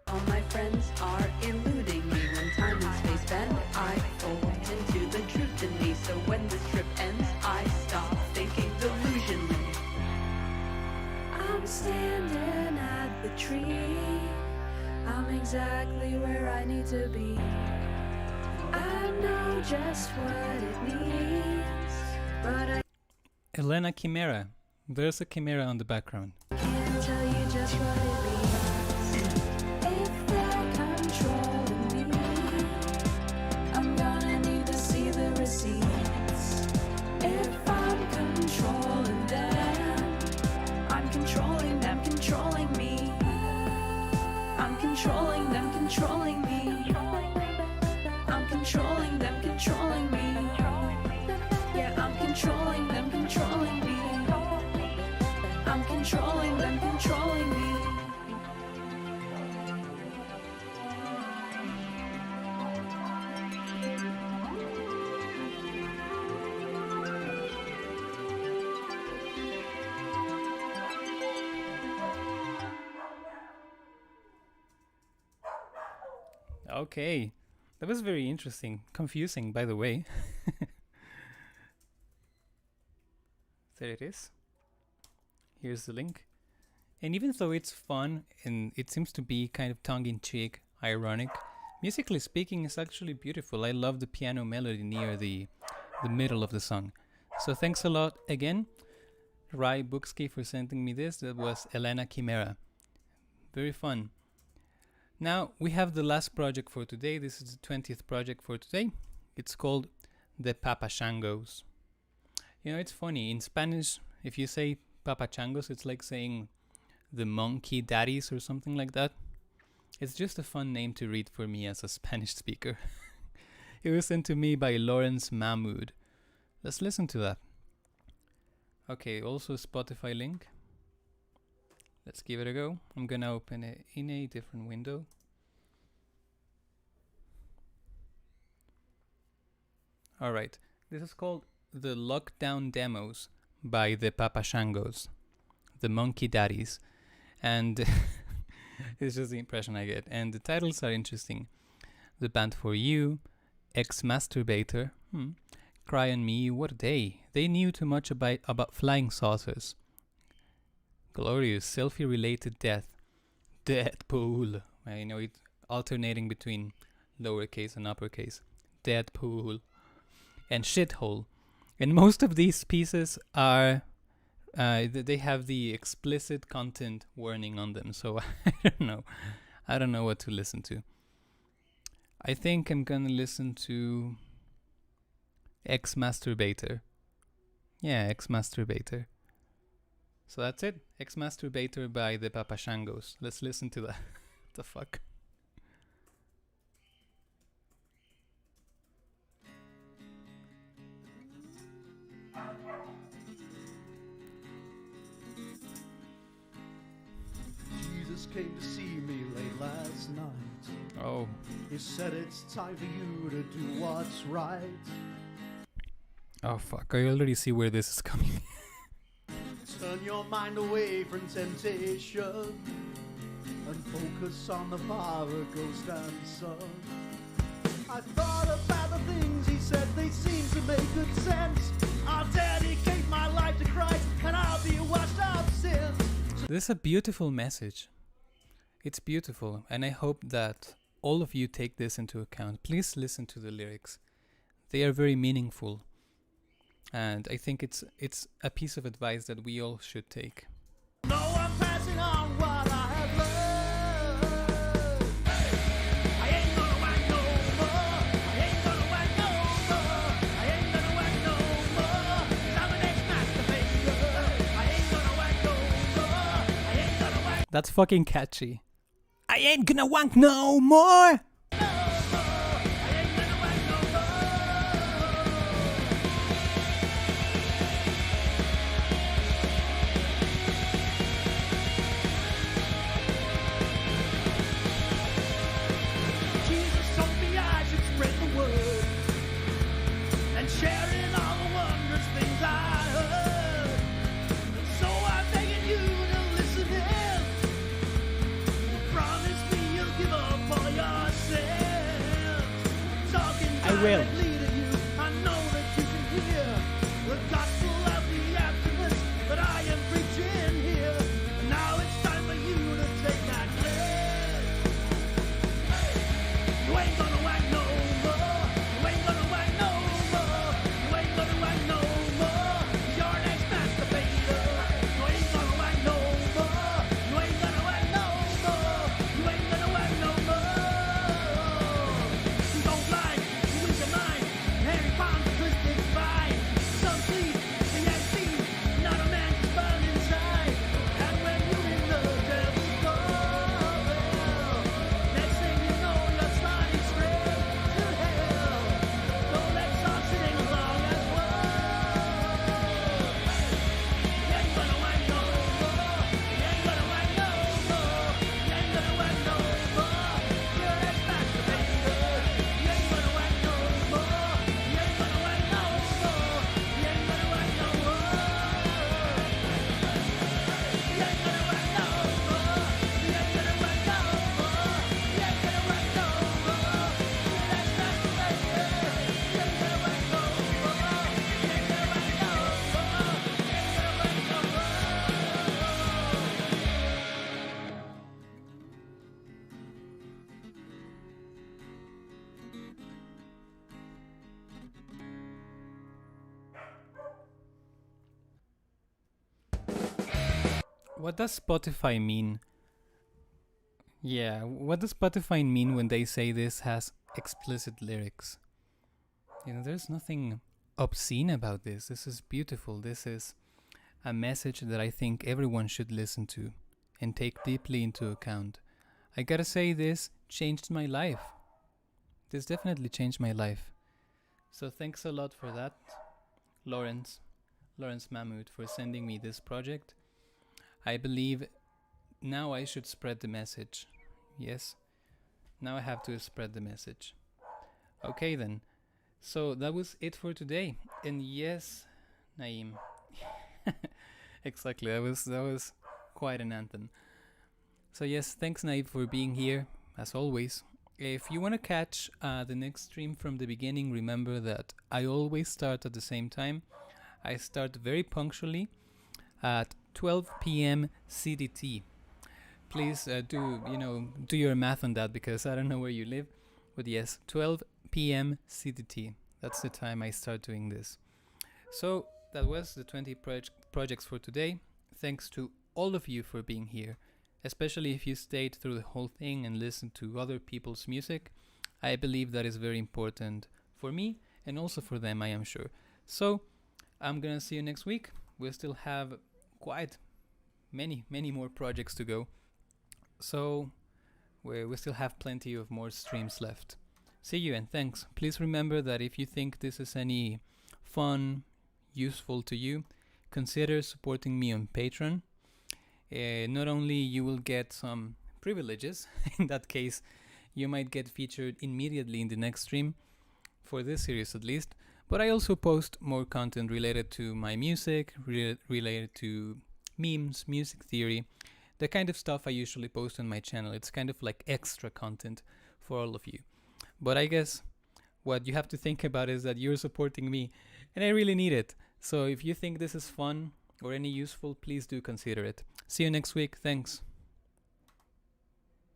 All my friends are eluding me. When time and space bend, I fold into the truth in me. So when this trip ends, I stop thinking delusionally. I'm standing at the tree. I'm exactly where I need to be. I know just what it means, but I Elena Chimera. There's a chimera on the background. can't tell you just what it means. If they're controlling me, I'm gonna need to see the receipts. If I'm controlling them, I'm controlling them, controlling me. I'm controlling them, controlling me. I'm controlling them, controlling me. Yeah, I'm controlling them, controlling me. I'm controlling them, controlling me. Okay, that was very interesting. Confusing, by the way. There it is. Here's the link. And even though it's fun and it seems to be kind of tongue-in-cheek, ironic, musically speaking, it's actually beautiful. I love the piano melody near the middle of the song. So thanks a lot again, Rai Buksky, for sending me this. That was Elena Chimera. Very fun. Now we have the last project for today. This is the 20th project for today. It's called the Papachangos. You know, it's funny. In Spanish, if you say Papachangos, it's like saying the Monkey Daddies or something like that. It's just a fun name to read for me as a Spanish speaker. It was sent to me by Lawrence Mahmood. Let's listen to that. Okay, also Spotify link. Let's give it a go. I'm gonna open it in a different window. Alright, this is called The Lockdown Demos by the Papachangos, the Monkey Daddies. And It's just the impression I get. And the titles are interesting. The Band for You, Ex-Masturbator, Cry on Me, What Day. They knew too much about flying saucers. Glorious, selfie-related death. Deadpool. I know it alternating between lowercase and uppercase. Deadpool. And Shithole. And most of these pieces are... they have the explicit content warning on them, so I don't know what to listen to. I think I'm gonna listen to Ex-Masturbator. Yeah, Ex-Masturbator. So that's it. Ex-Masturbator by the Papashangos. Let's listen to that. What the fuck? Jesus came to see me late last night. Oh, He said it's time for you to do what's right. oh fuck! I already see where this is coming. Turn your mind away from temptation and focus on the power of Ghost and Son. I thought about the things he said, they seem to make good sense. I'll dedicate my life to Christ and I'll be washed of sin. This is a beautiful message. It's beautiful, and I hope that all of you take this into account. Please listen to the lyrics. They are very meaningful, and I think it's a piece of advice that we all should take. No, I'm passing on what I have learned. I ain't gonna whack no more. I ain't gonna whack no more. I ain't gonna whack no more. 'Cause I'm an ex-masturbator. I ain't gonna whack no more. I ain't gonna whack That's fucking catchy. I ain't gonna wank no more! no more. I ain't gonna whack no more. Jesus told me I should spread the word and sharing all the wondrous things I heard. So I'm begging you to listen in. Promise me you'll give up all your sins. Talking I will. directly to you, I know that you can hear the gospel of the abstinence that I am preaching here. And now it's time for you to take that pledge. You ain't gonna whack no more. You ain't gonna whack no more. You ain't gonna whack no more. You're an ex-masturbator. You ain't gonna whack no more. You ain't gonna whack no more. You ain't gonna whack no more. You don't like, you lose your mind. Harry Potter, twisted spine. Some sleep, the empty. Not a man can burn inside. And when you're in the devil's doorbell, next thing you know, you're sliding straight to hell. So let's all sing along as well. You ain't gonna whack no more. You ain't gonna whack no more. You ain't gonna whack no more. You're an ex-masturbator. You ain't gonna whack no more. You ain't gonna whack no more. You ain't gonna whack no more. You ain't gonna whack no more. You ain't gonna whack no more. You ain't gonna whack no more. You're an ex-masturbator. You ain't gonna whack no more. You ain't gonna whack no more. You ain't gonna whack no What does Spotify mean? Yeah, what does Spotify mean when they say this has explicit lyrics? There's nothing obscene about this. This is beautiful. This is a message that I think everyone should listen to and take deeply into account. I gotta say, this changed my life. This definitely changed my life. So thanks a lot for that, Lawrence Mahmood, for sending me this project. I believe now I should spread the message. Yes, now I have to spread the message. Okay then, so that was it for today. And yes, Naeem, exactly, that was quite an anthem. So yes, thanks Naive for being here, as always. If you want to catch the next stream from the beginning, remember that I always start at the same time. I start very punctually at 12 p.m. CDT. Please do your math on that, because I don't know where you live. But yes, 12 p.m. CDT. That's the time I start doing this. So that was the 20 projects for today. Thanks to all of you for being here, especially if you stayed through the whole thing and listened to other people's music. I believe that is very important for me and also for them, I am sure. So I'm gonna see you next week. We'll still have quite many more projects to go. So we still have plenty of more streams left. See you and thanks. Please remember that if you think this is any fun, useful to you, consider supporting me on Patreon. Not only you will get some privileges, in that case you might get featured immediately in the next stream, for this series at least, but I also post more content related to my music, related to memes, music theory, the kind of stuff I usually post on my channel. It's kind of like extra content for all of you. But I guess what you have to think about is that you're supporting me, and I really need it. So if you think this is fun or any useful, please do consider it. See you next week. Thanks.